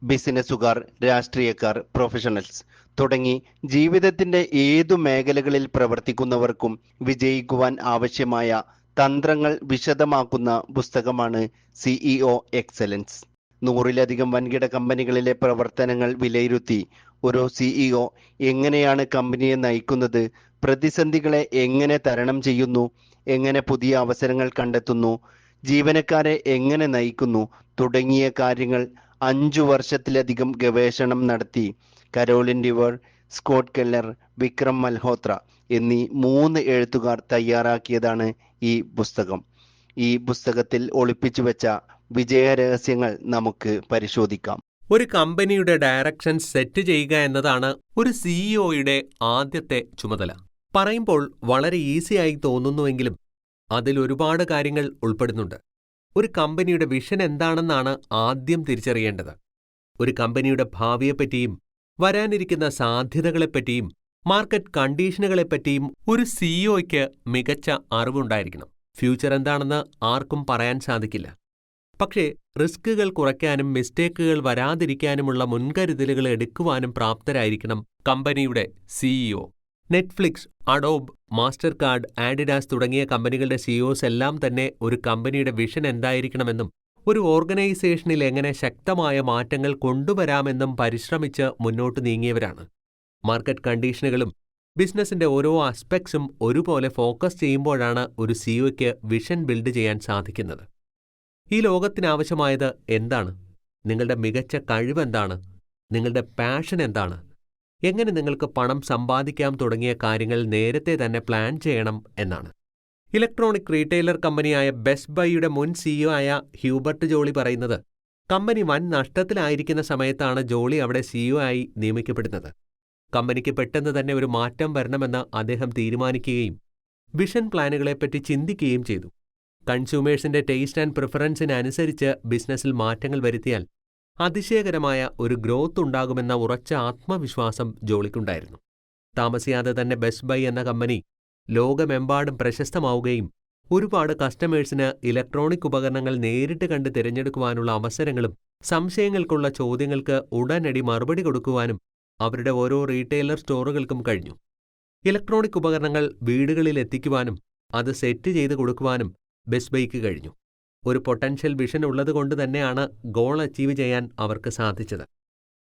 ബിസിനസ്സുകാർ, രാഷ്ട്രീയക്കാർ, പ്രൊഫഷണൽസ് തുടങ്ങി ജീവിതത്തിന്റെ ഏതു മേഖലകളിൽ പ്രവർത്തിക്കുന്നവർക്കും വിജയിക്കുവാൻ ആവശ്യമായ തന്ത്രങ്ങൾ വിശദമാക്കുന്ന പുസ്തകമാണ് സിഇഒ എക്സലൻസ്. 100-ലധികം വൻകിട കമ്പനികളിലെ പ്രവർത്തനങ്ങൾ വിലയിരുത്തി ഒരു സിഇഒ എങ്ങനെയാണ് കമ്പനിയെ നയിക്കുന്നത്, പ്രതിസന്ധികളെ എങ്ങനെ തരണം ചെയ്യുന്നു, എങ്ങനെ പുതിയ അവസരങ്ങൾ കണ്ടെത്തുന്നു, ജീവനക്കാരെ എങ്ങനെ നയിക്കുന്നു തുടങ്ങിയ കാര്യങ്ങൾ 5 വർഷത്തിലധികം ഗവേഷണം നടത്തി Carolyn Dewar, Scott Keller, Vikram Malhotra എന്നീ 3 എഴുത്തുകാർ തയ്യാറാക്കിയതാണ് ഈ പുസ്തകം. ഈ പുസ്തകത്തിൽ ഒളിപ്പിച്ചു വെച്ച വിജയരഹസ്യങ്ങൾ നമുക്ക് പരിശോധിക്കാം. ഒരു കമ്പനിയുടെ ഡയറക്ഷൻ സെറ്റ് ചെയ്യുക എന്നതാണ് ഒരു സിഇഒയുടെ ആദ്യത്തെ ചുമതല. പറയുമ്പോൾ വളരെ ഈസിയായി തോന്നുന്നുവെങ്കിലും അതിൽ ഒരുപാട് കാര്യങ്ങൾ ഉൾപ്പെടുന്നുണ്ട്. ഒരു കമ്പനിയുടെ വിഷൻ എന്താണെന്നാണ് ആദ്യം തിരിച്ചറിയേണ്ടത്. ഒരു കമ്പനിയുടെ ഭാവിയെപ്പറ്റിയും വരാനിരിക്കുന്ന സാധ്യതകളെപ്പറ്റിയും മാർക്കറ്റ് കണ്ടീഷനുകളെപ്പറ്റിയും ഒരു സിഇഒയ്ക്ക് മികച്ച അറിവുണ്ടായിരിക്കണം. ഫ്യൂച്ചർ എന്താണെന്ന് ആർക്കും പറയാൻ സാധിക്കില്ല. പക്ഷേ റിസ്കുകൾ കുറയ്ക്കാനും മിസ്റ്റേക്കുകൾ വരാതിരിക്കാനുമുള്ള മുൻകരുതലുകൾ എടുക്കുവാനും പ്രാപ്തരായിരിക്കണം കമ്പനിയുടെ CEO. Netflix, Adobe, master card, Adidas തുടങ്ങിയ കമ്പനികളുടെ സിഇഒസ് എല്ലാം തന്നെ ഒരു കമ്പനിയുടെ വിഷൻ എന്തായിരിക്കണമെന്നും ഒരു ഓർഗനൈസേഷനിൽ എങ്ങനെ ശക്തമായ മാറ്റങ്ങൾ കൊണ്ടുവരാമെന്നും പരിശ്രമിച്ച് മുന്നോട്ട് നീങ്ങിയവരാണ്. മാർക്കറ്റ് കണ്ടീഷനുകളും ബിസിനസിന്റെ ഓരോ ആസ്പെക്ട്സും ഒരുപോലെ ഫോക്കസ് ചെയ്യുമ്പോഴാണ് ഒരു സിഇഒയ്ക്ക് വിഷൻ ബിൽഡ് ചെയ്യാൻ സാധിക്കുന്നത്. ഈ ലോകത്തിനാവശ്യമായത് എന്താണ്? നിങ്ങളുടെ മികച്ച കഴിവെന്താണ്? നിങ്ങളുടെ പാഷൻ എന്താണ്? എങ്ങനെ നിങ്ങൾക്ക് പണം സമ്പാദിക്കാം തുടങ്ങിയ കാര്യങ്ങൾ നേരത്തെ തന്നെ പ്ലാൻ ചെയ്യണം എന്നാണ്. ഇലക്ട്രോണിക് റീറ്റെയിലർ കമ്പനിയായ ബെസ്റ്റ് ബൈയുടെ മുൻ സിഇഒ ആയ ഹ്യൂബർട്ട് ജോളി പറയുന്നത്, കമ്പനി വൻ നഷ്ടത്തിലായിരിക്കുന്ന സമയത്താണ് ജോളി അവിടെ സിഇഒ ആയി നിയമിക്കപ്പെടുന്നത്. കമ്പനിക്ക് പെട്ടെന്ന് തന്നെ ഒരു മാറ്റം വരണമെന്ന് അദ്ദേഹം തീരുമാനിക്കുകയും വിഷൻ പ്ലാനുകളെപ്പറ്റി ചിന്തിക്കുകയും ചെയ്തു. കൺസ്യൂമേഴ്സിന്റെ ടേസ്റ്റ് ആൻഡ് പ്രിഫറൻസിനനുസരിച്ച് ബിസിനസ്സിൽ മാറ്റങ്ങൾ വരുത്തിയാൽ അതിശയകരമായ ഒരു ഗ്രോത്ത് ഉണ്ടാകുമെന്ന ഉറച്ച ആത്മവിശ്വാസം ജോളിക്കുണ്ടായിരുന്നു. താമസിയാതെ തന്നെ ബെസ്റ്റ് ബൈ എന്ന കമ്പനി ലോകമെമ്പാടും പ്രശസ്തമാവുകയും ഒരുപാട് കസ്റ്റമേഴ്സിന് ഇലക്ട്രോണിക് ഉപകരണങ്ങൾ നേരിട്ട് കണ്ട് തിരഞ്ഞെടുക്കുവാനുള്ള അവസരങ്ങളും സംശയങ്ങൾക്കുള്ള ചോദ്യങ്ങൾക്ക് ഉടനടി മറുപടി കൊടുക്കുവാനും അവരുടെ ഓരോ റീറ്റെയിലർ സ്റ്റോറുകൾക്കും കഴിഞ്ഞു. ഇലക്ട്രോണിക് ഉപകരണങ്ങൾ വീടുകളിൽ എത്തിക്കുവാനും അത് സെറ്റ് ചെയ്ത് കൊടുക്കുവാനും ബെസ്റ്റ് ബൈക്ക് കഴിഞ്ഞു. ഒരു പൊട്ടൻഷ്യൽ വിഷൻ ഉള്ളതുകൊണ്ട് തന്നെയാണ് ഗോൾ അച്ചീവ് ചെയ്യാൻ അവർക്ക് സാധിച്ചത്.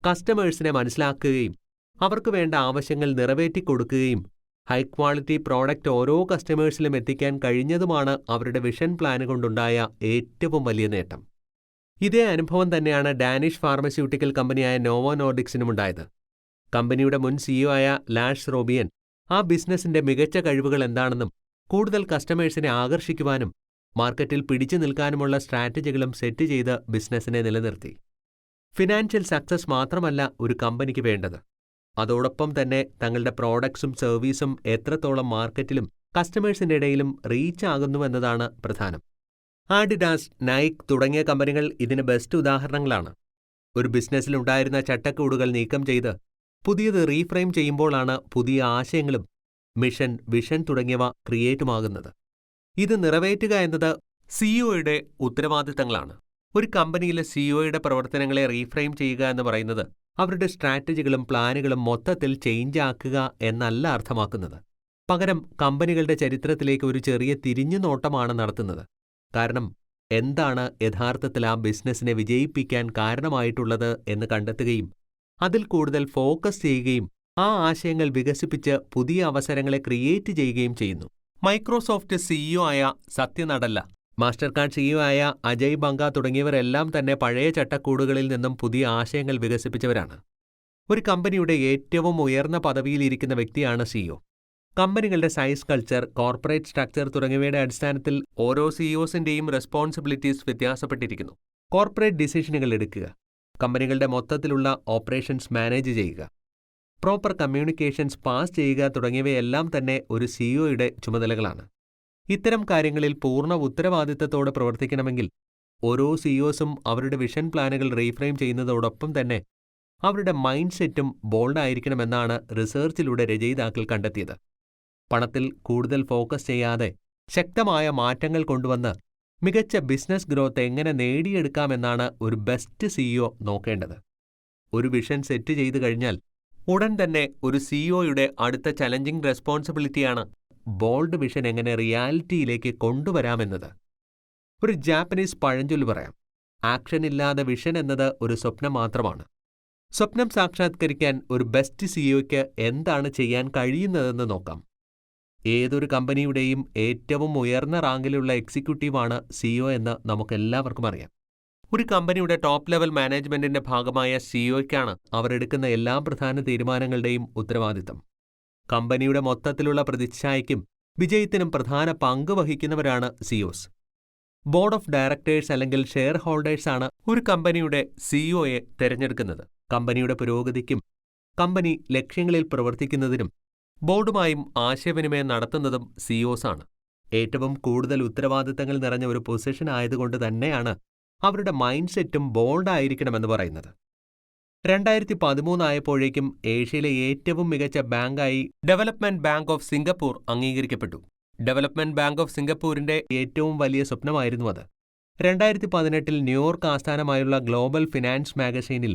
കസ്റ്റമേഴ്സിനെ മനസ്സിലാക്കുകയും അവർക്ക് വേണ്ട ആവശ്യങ്ങൾ നിറവേറ്റിക്കൊടുക്കുകയും ഹൈ ക്വാളിറ്റി പ്രോഡക്റ്റ് ഓരോ കസ്റ്റമേഴ്സിലും എത്തിക്കാൻ കഴിഞ്ഞതുമാണ് അവരുടെ വിഷൻ പ്ലാൻ കൊണ്ടുണ്ടായ ഏറ്റവും വലിയ നേട്ടം. ഇതേ അനുഭവം തന്നെയാണ് ഡാനിഷ് ഫാർമസ്യൂട്ടിക്കൽ കമ്പനിയായ നോവോ നോർഡിക്സിനുമുണ്ടായത്. കമ്പനിയുടെ മുൻ സിഇഒ ആയ ലാഷ് റോബിയൻ ആ ബിസിനസിന്റെ മികച്ച കഴിവുകൾ എന്താണെന്നും കൂടുതൽ കസ്റ്റമേഴ്സിനെ ആകർഷിക്കുവാനും മാർക്കറ്റിൽ പിടിച്ചു നിൽക്കാനുമുള്ള സ്ട്രാറ്റജികളും സെറ്റ് ചെയ്ത് ബിസിനസിനെ നിലനിർത്തി. ഫിനാൻഷ്യൽ സക്സസ് മാത്രമല്ല ഒരു കമ്പനിക്ക് വേണ്ടത്, അതോടൊപ്പം തന്നെ തങ്ങളുടെ പ്രോഡക്ട്സും സർവീസും എത്രത്തോളം മാർക്കറ്റിലും കസ്റ്റമേഴ്സിന്റെ ഇടയിലും റീച്ച് ആകുന്നുവെന്നതാണ് പ്രധാനം. ആഡിഡാസ്, നൈക്ക് തുടങ്ങിയ കമ്പനികൾ ഇതിന് ബെസ്റ്റ് ഉദാഹരണങ്ങളാണ്. ഒരു ബിസിനസ്സിലുണ്ടായിരുന്ന ചട്ടക്കൂടുകൾ നീക്കം ചെയ്ത് പുതിയത് റീഫ്രെയിം ചെയ്യുമ്പോഴാണ് പുതിയ ആശയങ്ങളും മിഷൻ, വിഷൻ തുടങ്ങിയവ ക്രിയേറ്റുമാകുന്നത്. ഇത് നിറവേറ്റുക എന്നത് സിഇഒയുടെ ഉത്തരവാദിത്തങ്ങളാണ്. ഒരു കമ്പനിയിലെ സിഇഒയുടെ പ്രവർത്തനങ്ങളെ റീഫ്രെയിം ചെയ്യുക എന്ന് പറയുന്നത് അവരുടെ സ്ട്രാറ്റജികളും പ്ലാനുകളും മൊത്തത്തിൽ ചേഞ്ച് ആക്കുക എന്നല്ല അർത്ഥമാക്കുന്നത്. പകരം കമ്പനികളുടെ ചരിത്രത്തിലേക്ക് ഒരു ചെറിയ തിരിഞ്ഞുനോട്ടമാണ് നടത്തുന്നത്. കാരണം എന്താണ് യഥാർത്ഥത്തിൽ ആ ബിസിനസ്സിനെ വിജയിപ്പിക്കാൻ കാരണമായിട്ടുള്ളത് എന്ന് കണ്ടെത്തുകയും അതിൽ കൂടുതൽ ഫോക്കസ് ചെയ്യുകയും ആ ആശയങ്ങൾ വികസിപ്പിച്ച് പുതിയ അവസരങ്ങളെ ക്രിയേറ്റ് ചെയ്യുകയും ചെയ്യുന്നു. മൈക്രോസോഫ്റ്റ് സിഇഒ ആയ സത്യ നടല്ല, മാസ്റ്റർ കാർഡ് സിഇഒ ആയ അജയ് ബംഗ തുടങ്ങിയവരെല്ലാം തന്നെ പഴയ ചട്ടക്കൂടുകളിൽ നിന്നും പുതിയ ആശയങ്ങൾ വികസിപ്പിച്ചവരാണ്. ഒരു കമ്പനിയുടെ ഏറ്റവും ഉയർന്ന പദവിയിലിരിക്കുന്ന വ്യക്തിയാണ് സിഇഒ. കമ്പനികളുടെ സൈസ്, കൾച്ചർ, കോർപ്പറേറ്റ് സ്ട്രക്ചർ തുടങ്ങിയവയുടെ അടിസ്ഥാനത്തിൽ ഓരോ സിഇഒസിന്റെയും റെസ്പോൺസിബിലിറ്റീസ് വ്യത്യാസപ്പെട്ടിരിക്കുന്നു. കോർപ്പറേറ്റ് ഡിസിഷനുകൾ എടുക്കുക, കമ്പനികളുടെ മൊത്തത്തിലുള്ള ഓപ്പറേഷൻസ് മാനേജ് ചെയ്യുക, പ്രോപ്പർ കമ്മ്യൂണിക്കേഷൻസ് പാസ് ചെയ്യുക തുടങ്ങിയവയെല്ലാം തന്നെ ഒരു സിഇഒയുടെ ചുമതലകളാണ്. ഇത്തരം കാര്യങ്ങളിൽ പൂർണ്ണ ഉത്തരവാദിത്തത്തോടെ പ്രവർത്തിക്കണമെങ്കിൽ ഓരോ സിഇഒസും അവരുടെ വിഷൻ പ്ലാനുകൾ റീഫ്രെയിം ചെയ്യുന്നതോടൊപ്പം തന്നെ അവരുടെ മൈൻഡ് സെറ്റും ബോൾഡായിരിക്കണമെന്നാണ് റിസർച്ചിലൂടെ രചയിതാക്കൾ കണ്ടെത്തിയത്. പണത്തിൽ കൂടുതൽ ഫോക്കസ് ചെയ്യാതെ ശക്തമായ മാറ്റങ്ങൾ കൊണ്ടുവന്ന് മികച്ച ബിസിനസ് ഗ്രോത്ത് എങ്ങനെ നേടിയെടുക്കാമെന്നാണ് ഒരു ബെസ്റ്റ് സിഇഒ നോക്കേണ്ടത്. ഒരു വിഷൻ സെറ്റ് ചെയ്തു കഴിഞ്ഞാൽ ഉടൻ തന്നെ ഒരു സിഇഒയുടെ അടുത്ത ചലഞ്ചിങ് റെസ്പോൺസിബിലിറ്റിയാണ് ബോൾഡ് വിഷൻ എങ്ങനെ റിയാലിറ്റിയിലേക്ക് കൊണ്ടുവരാമെന്നത്. ഒരു ജാപ്പനീസ് പഴഞ്ചൊല്ല് പറയാം, ആക്ഷൻ ഇല്ലാതെ വിഷൻ എന്നത് ഒരു സ്വപ്നം മാത്രമാണ്. സ്വപ്നം സാക്ഷാത്കരിക്കാൻ ഒരു ബെസ്റ്റ് സിഇഒയ്ക്ക് എന്താണ് ചെയ്യാൻ കഴിയുന്നതെന്ന് നോക്കാം. ഏതൊരു കമ്പനിയുടെയും ഏറ്റവും ഉയർന്ന റാങ്കിലുള്ള എക്സിക്യൂട്ടീവാണ് സിഇഒ എന്ന് നമുക്കെല്ലാവർക്കും അറിയാം. ഒരു കമ്പനിയുടെ ടോപ്പ് ലെവൽ മാനേജ്മെന്റിന്റെ ഭാഗമായ സിഇഒയ്ക്കാണ് അവർ എടുക്കുന്ന എല്ലാ പ്രധാന തീരുമാനങ്ങളുടെയും ഉത്തരവാദിത്തം. കമ്പനിയുടെ മൊത്തത്തിലുള്ള പ്രതിച്ഛായയ്ക്കും വിജയത്തിനും പ്രധാന പങ്ക് വഹിക്കുന്നവരാണ് സിഇഒസ്. ബോർഡ് ഓഫ് ഡയറക്ടേഴ്സ് അല്ലെങ്കിൽ ഷെയർ ഹോൾഡേഴ്സാണ് ഒരു കമ്പനിയുടെ സിഇഒയെ തിരഞ്ഞെടുക്കുന്നത്. കമ്പനിയുടെ പുരോഗതിക്കും കമ്പനി ലക്ഷ്യങ്ങളിൽ പ്രവർത്തിക്കുന്നതിനും ബോർഡുമായും ആശയവിനിമയം നടത്തുന്നതും സിഇഒസ് ആണ്. ഏറ്റവും കൂടുതൽ ഉത്തരവാദിത്തങ്ങൾ നിറഞ്ഞ ഒരു പൊസിഷൻ ആയതുകൊണ്ട് തന്നെയാണ് അവരുടെ മൈൻഡ് സെറ്റും ബോൾഡായിരിക്കണമെന്ന് പറയുന്നത്. 2013 ആയപ്പോഴേക്കും ഏഷ്യയിലെ ഏറ്റവും മികച്ച ബാങ്കായി ഡെവലപ്മെന്റ് ബാങ്ക് ഓഫ് സിംഗപ്പൂർ അംഗീകരിക്കപ്പെട്ടു. ഡെവലപ്മെന്റ് ബാങ്ക് ഓഫ് സിംഗപ്പൂരിന്റെ ഏറ്റവും വലിയ സ്വപ്നമായിരുന്നു അത്. 2018 ന്യൂയോർക്ക് ആസ്ഥാനമായുള്ള ഗ്ലോബൽ ഫിനാൻസ് മാഗസീനിൽ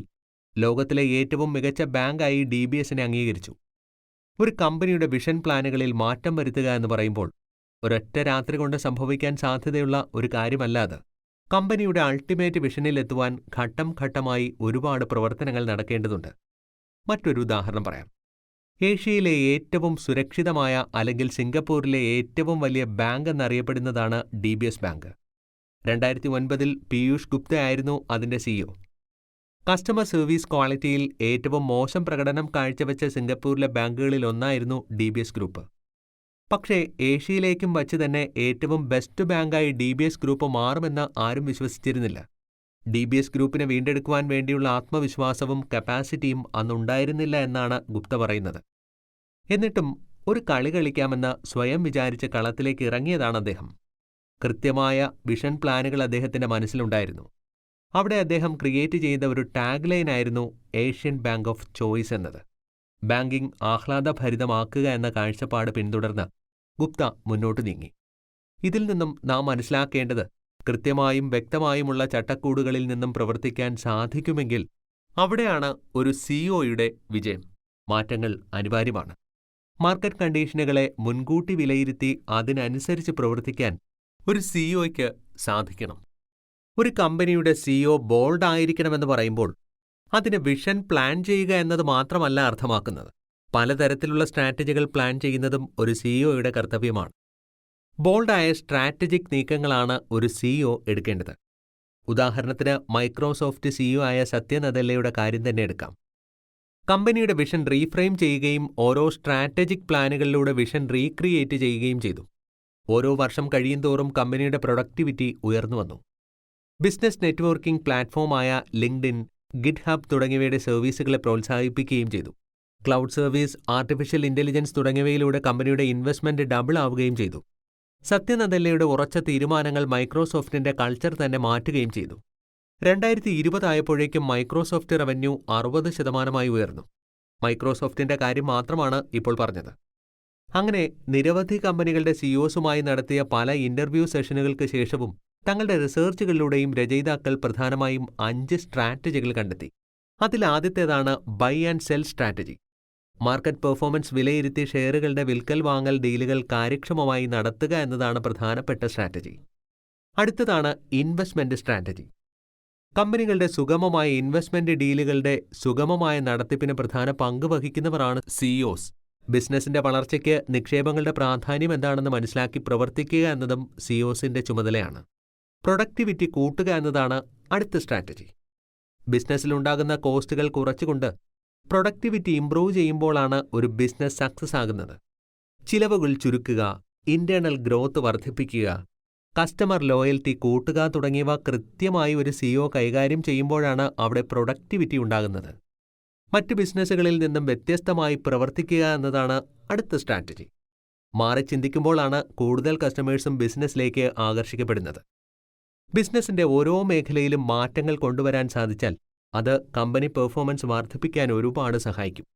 ലോകത്തിലെ ഏറ്റവും മികച്ച ബാങ്കായി DBSനെ അംഗീകരിച്ചു. ഒരു കമ്പനിയുടെ വിഷൻ പ്ലാനുകളിൽ മാറ്റം വരുത്തുക എന്ന് പറയുമ്പോൾ ഒരൊറ്റ രാത്രി കൊണ്ട് സംഭവിക്കാൻ സാധ്യതയുള്ള ഒരു കാര്യമല്ല അത്. കമ്പനിയുടെ അൾട്ടിമേറ്റ് വിഷനിൽ എത്തുവാൻ ഘട്ടം ഘട്ടമായി ഒരുപാട് പ്രവർത്തനങ്ങൾ നടക്കേണ്ടതുണ്ട്. മറ്റൊരു ഉദാഹരണം പറയാം. ഏഷ്യയിലെ ഏറ്റവും സുരക്ഷിതമായ അല്ലെങ്കിൽ സിംഗപ്പൂരിലെ ഏറ്റവും വലിയ ബാങ്ക് എന്നറിയപ്പെടുന്നതാണ് DBS ബാങ്ക്. 2009 പീയൂഷ് ഗുപ്തയായിരുന്നു അതിന്റെ സിഇഒ. കസ്റ്റമർ സർവീസ് ക്വാളിറ്റിയിൽ ഏറ്റവും മോശം പ്രകടനം കാഴ്ചവെച്ച സിംഗപ്പൂരിലെ ബാങ്കുകളിൽ ഒന്നായിരുന്നു DBS ഗ്രൂപ്പ്. പക്ഷേ ഏഷ്യയിലേക്കും വച്ച് തന്നെ ഏറ്റവും ബെസ്റ്റ് ബാങ്കായി DBS ഗ്രൂപ്പ് മാറുമെന്ന് ആരും വിശ്വസിച്ചിരുന്നില്ല. DBS ഗ്രൂപ്പിനെ വീണ്ടെടുക്കുവാൻ വേണ്ടിയുള്ള ആത്മവിശ്വാസവും കപ്പാസിറ്റിയും അന്നുണ്ടായിരുന്നില്ല എന്നാണ് ഗുപ്ത പറയുന്നത്. എന്നിട്ടും ഒരു കളി കളിക്കാമെന്ന് സ്വയം വിചാരിച്ച് കളത്തിലേക്ക് ഇറങ്ങിയതാണ് അദ്ദേഹം. കൃത്യമായ വിഷൻ പ്ലാനുകൾ അദ്ദേഹത്തിന്റെ മനസ്സിലുണ്ടായിരുന്നു. അവിടെ അദ്ദേഹം ക്രിയേറ്റ് ചെയ്ത ഒരു ടാഗ് ലൈൻ ആയിരുന്നു ഏഷ്യൻ ബാങ്ക് ഓഫ് ചോയ്സ് എന്നത്. ബാങ്കിംഗ് ആഹ്ലാദഭരിതമാക്കുക എന്ന കാഴ്ചപ്പാട് പിന്തുടർന്ന് ഗുപ്ത മുന്നോട്ട് നീങ്ങി. ഇതിൽ നിന്നും നാം മനസ്സിലാക്കേണ്ടത് കൃത്യമായും വ്യക്തമായുമുള്ള ചട്ടക്കൂടുകളിൽ നിന്നും പ്രവർത്തിക്കാൻ സാധിക്കുമെങ്കിൽ അവിടെയാണ് ഒരു സിഇഒയുടെ വിജയം. മാറ്റങ്ങൾ അനിവാര്യമാണ്. മാർക്കറ്റ് കണ്ടീഷനുകളെ മുൻകൂട്ടി വിലയിരുത്തി അതിനനുസരിച്ച് പ്രവർത്തിക്കാൻ ഒരു സിഇഒയ്ക്ക് സാധിക്കണം. ഒരു കമ്പനിയുടെ സിഇഒ ബോൾഡ് ആയിരിക്കണമെന്ന് പറയുമ്പോൾ അതിന് വിഷൻ പ്ലാൻ ചെയ്യുക എന്നത് മാത്രമല്ല അർത്ഥമാക്കുന്നത്. പലതരത്തിലുള്ള സ്ട്രാറ്റജികൾ പ്ലാൻ ചെയ്യുന്നതും ഒരു സിഇഒയുടെ കർത്തവ്യമാണ്. ബോൾഡായ സ്ട്രാറ്റജിക് നീക്കങ്ങളാണ് ഒരു സിഇഒ എടുക്കേണ്ടത്. ഉദാഹരണത്തിന് മൈക്രോസോഫ്റ്റ് സിഇഒ ആയ സത്യ നദല്ലയുടെ കാര്യം തന്നെ എടുക്കാം. കമ്പനിയുടെ വിഷൻ റീഫ്രെയിം ചെയ്യുകയും ഓരോ സ്ട്രാറ്റജിക് പ്ലാനുകളിലൂടെ വിഷൻ റീക്രിയേറ്റ് ചെയ്യുകയും ചെയ്തു. ഓരോ വർഷം കഴിയുന്തോറും കമ്പനിയുടെ പ്രൊഡക്ടിവിറ്റി ഉയർന്നു വന്നു. ബിസിനസ് നെറ്റ്വർക്കിംഗ് പ്ലാറ്റ്ഫോമായ ലിങ്ക്ഡിൻ, ഗിറ്റ്ഹബ് തുടങ്ങിയവയുടെ സർവീസുകളെ പ്രോത്സാഹിപ്പിക്കുകയും ചെയ്തു. ക്ലൗഡ് സർവീസ്, ആർട്ടിഫിഷ്യൽ ഇന്റലിജൻസ് തുടങ്ങിയവയിലൂടെ കമ്പനിയുടെ ഇൻവെസ്റ്റ്മെന്റ് ഡബിൾ ആവുകയും ചെയ്തു. സത്യ നദല്ലയുടെ ഉറച്ച തീരുമാനങ്ങൾ മൈക്രോസോഫ്റ്റിന്റെ കൾച്ചർ തന്നെ മാറ്റുകയും ചെയ്തു. 2020 ആയപ്പോഴേക്കും മൈക്രോസോഫ്റ്റ് റവന്യൂ 60% ഉയർന്നു. മൈക്രോസോഫ്റ്റിന്റെ കാര്യം മാത്രമാണ് ഇപ്പോൾ പറഞ്ഞത്. അങ്ങനെ നിരവധി കമ്പനികളുടെ സിഇഒസുമായി നടത്തിയ പല ഇന്റർവ്യൂ സെഷനുകൾക്ക് ശേഷവും തങ്ങളുടെ റിസർച്ചുകളിലൂടെയും രചയിതാക്കൾ പ്രധാനമായും 5 സ്ട്രാറ്റജികൾ കണ്ടെത്തി. അതിൽ ആദ്യത്തേതാണ് buy and sell strategy. Market performance വിലയിരുത്തി ഷെയറുകളുടെ വിൽക്കൽ വാങ്ങൽ ഡീലുകൾ കാര്യക്ഷമമായി നടത്തുക എന്നതാണ് പ്രധാനപ്പെട്ട സ്ട്രാറ്റജി. അടുത്തതാണ് ഇൻവെസ്റ്റ്മെന്റ് സ്ട്രാറ്റജി. കമ്പനികളുടെ സുഗമമായ ഇൻവെസ്റ്റ്മെന്റ് ഡീലുകളുടെ സുഗമമായ നടത്തിപ്പിന് പ്രധാന പങ്ക് വഹിക്കുന്നവരാണ് സിഇഒസ്. ബിസിനസിന്റെ വളർച്ചയ്ക്ക് നിക്ഷേപങ്ങളുടെ പ്രാധാന്യം എന്താണെന്ന് മനസ്സിലാക്കി പ്രവർത്തിക്കുക എന്നതും സിഇഒസിന്റെ ചുമതലയാണ്. പ്രൊഡക്ടിവിറ്റി കൂട്ടുക എന്നതാണ് അടുത്ത സ്ട്രാറ്റജി. ബിസിനസ്സിലുണ്ടാകുന്ന കോസ്റ്റുകൾ കുറച്ചുകൊണ്ട് പ്രൊഡക്ടിവിറ്റി ഇംപ്രൂവ് ചെയ്യുമ്പോഴാണ് ഒരു ബിസിനസ് സക്സസ് ആകുന്നത്. ചിലവുകൾ ചുരുക്കുക, ഇന്റേണൽ ഗ്രോത്ത് വർദ്ധിപ്പിക്കുക, കസ്റ്റമർ ലോയൽറ്റി കൂട്ടുക തുടങ്ങിയവ കൃത്യമായി ഒരു സിഇഒ കൈകാര്യം ചെയ്യുമ്പോഴാണ് അവിടെ പ്രൊഡക്ടിവിറ്റി ഉണ്ടാകുന്നത്. മറ്റ് ബിസിനസ്സുകളിൽ നിന്നും വ്യത്യസ്തമായി പ്രവർത്തിക്കുക എന്നതാണ് അടുത്ത സ്ട്രാറ്റജി. മാറി ചിന്തിക്കുമ്പോഴാണ് കൂടുതൽ കസ്റ്റമേഴ്സും ബിസിനസ്സിലേക്ക് ആകർഷിക്കപ്പെടുന്നത്. ബിസിനസിന്റെ ഓരോ മേഖലയിലും മാറ്റങ്ങൾ കൊണ്ടുവരാൻ സാധിച്ചാൽ അത് കമ്പനി പെർഫോമൻസ് വർദ്ധിപ്പിക്കാൻ ഒരുപാട് സഹായിക്കും.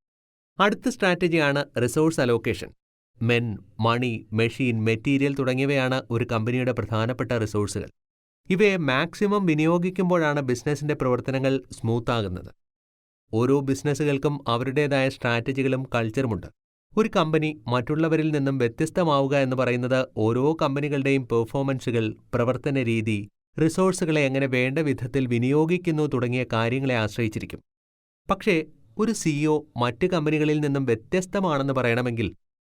അടുത്ത സ്ട്രാറ്റജിയാണ് റിസോഴ്സ് അലോക്കേഷൻ. മെൻ, മണി, മെഷീൻ, മെറ്റീരിയൽ തുടങ്ങിയവയാണ് ഒരു കമ്പനിയുടെ പ്രധാനപ്പെട്ട റിസോഴ്സുകൾ. ഇവയെ മാക്സിമം വിനിയോഗിക്കുമ്പോഴാണ് ബിസിനസിന്റെ പ്രവർത്തനങ്ങൾ സ്മൂത്ത് ആകുന്നത്. ഓരോ ബിസിനസ്സുകൾക്കും അവരുടേതായ സ്ട്രാറ്റജികളും കൾച്ചറുമുണ്ട്. ഒരു കമ്പനി മറ്റുള്ളവരിൽ നിന്നും വ്യത്യസ്തമാവുക എന്ന് പറയുന്നത് ഓരോ കമ്പനികളുടെയും പെർഫോമൻസുകൾ, പ്രവർത്തന രീതി, റിസോഴ്സുകളെ എങ്ങനെ വേണ്ട വിധത്തിൽ വിനിയോഗിക്കുന്നു തുടങ്ങിയ കാര്യങ്ങളെ ആശ്രയിച്ചിരിക്കും. പക്ഷേ ഒരു സിഇഒ മറ്റ് കമ്പനികളിൽ നിന്നും വ്യത്യസ്തമാണെന്ന് പറയണമെങ്കിൽ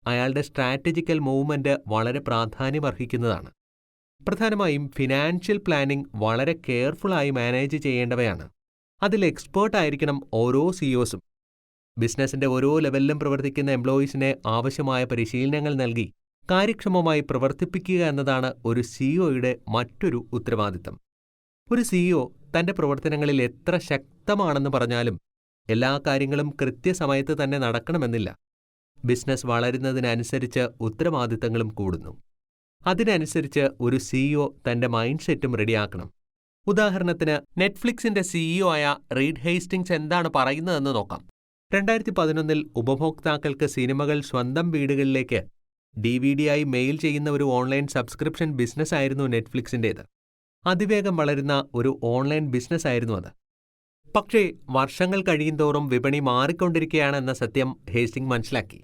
അയാളുടെ സ്ട്രാറ്റജിക്കൽ മൂവ്മെന്റ് വളരെ പ്രാധാന്യമർഹിക്കുന്നതാണ്. പ്രധാനമായും ഫിനാൻഷ്യൽ പ്ലാനിംഗ് വളരെ കെയർഫുള്ളായി മാനേജ് ചെയ്യേണ്ടവയാണ്. അതിൽ എക്സ്പേർട്ടായിരിക്കണം ഓരോ സിഇഒസും. ബിസിനസിന്റെ ഓരോ ലെവലിലും പ്രവർത്തിക്കുന്ന എംപ്ലോയീസിനെ ആവശ്യമായ പരിശീലനങ്ങൾ നൽകി കാര്യക്ഷമമായി പ്രവർത്തിപ്പിക്കുക എന്നതാണ് ഒരു സിഇഒയുടെ മറ്റൊരു ഉത്തരവാദിത്തം. ഒരു സിഇഒ തന്റെ പ്രവർത്തനങ്ങളിൽ എത്ര ശക്തമാണെന്ന് പറഞ്ഞാലും എല്ലാ കാര്യങ്ങളും കൃത്യസമയത്ത് തന്നെ നടക്കണമെന്നില്ല. ബിസിനസ് വളരുന്നതിനനുസരിച്ച് ഉത്തരവാദിത്തങ്ങളും കൂടുന്നു. അതിനനുസരിച്ച് ഒരു സിഇഒ തന്റെ മൈൻഡ് സെറ്റും റെഡിയാക്കണം. ഉദാഹരണത്തിന് നെറ്റ്ഫ്ലിക്സിന്റെ സിഇഒ ആയ റീഡ് ഹേസ്റ്റിംഗ്സ് എന്താണ് പറയുന്നതെന്ന് നോക്കാം. 2011 ഉപഭോക്താക്കൾക്ക് സിനിമകൾ സ്വന്തം വീടുകളിലേക്ക് DVD ആയി മെയിൽ ചെയ്യുന്ന ഒരു ഓൺലൈൻ സബ്സ്ക്രിപ്ഷൻ ബിസിനസ് ആയിരുന്നു നെറ്റ്ഫ്ലിക്സിൻ്റേത്. അതിവേഗം വളരുന്ന ഒരു ഓൺലൈൻ ബിസിനസ് ആയിരുന്നു അത്. പക്ഷേ വർഷങ്ങൾ കഴിയുന്തോറും വിപണി മാറിക്കൊണ്ടിരിക്കുകയാണെന്ന സത്യം ഹേസ്റ്റിംഗ് മനസ്സിലാക്കി.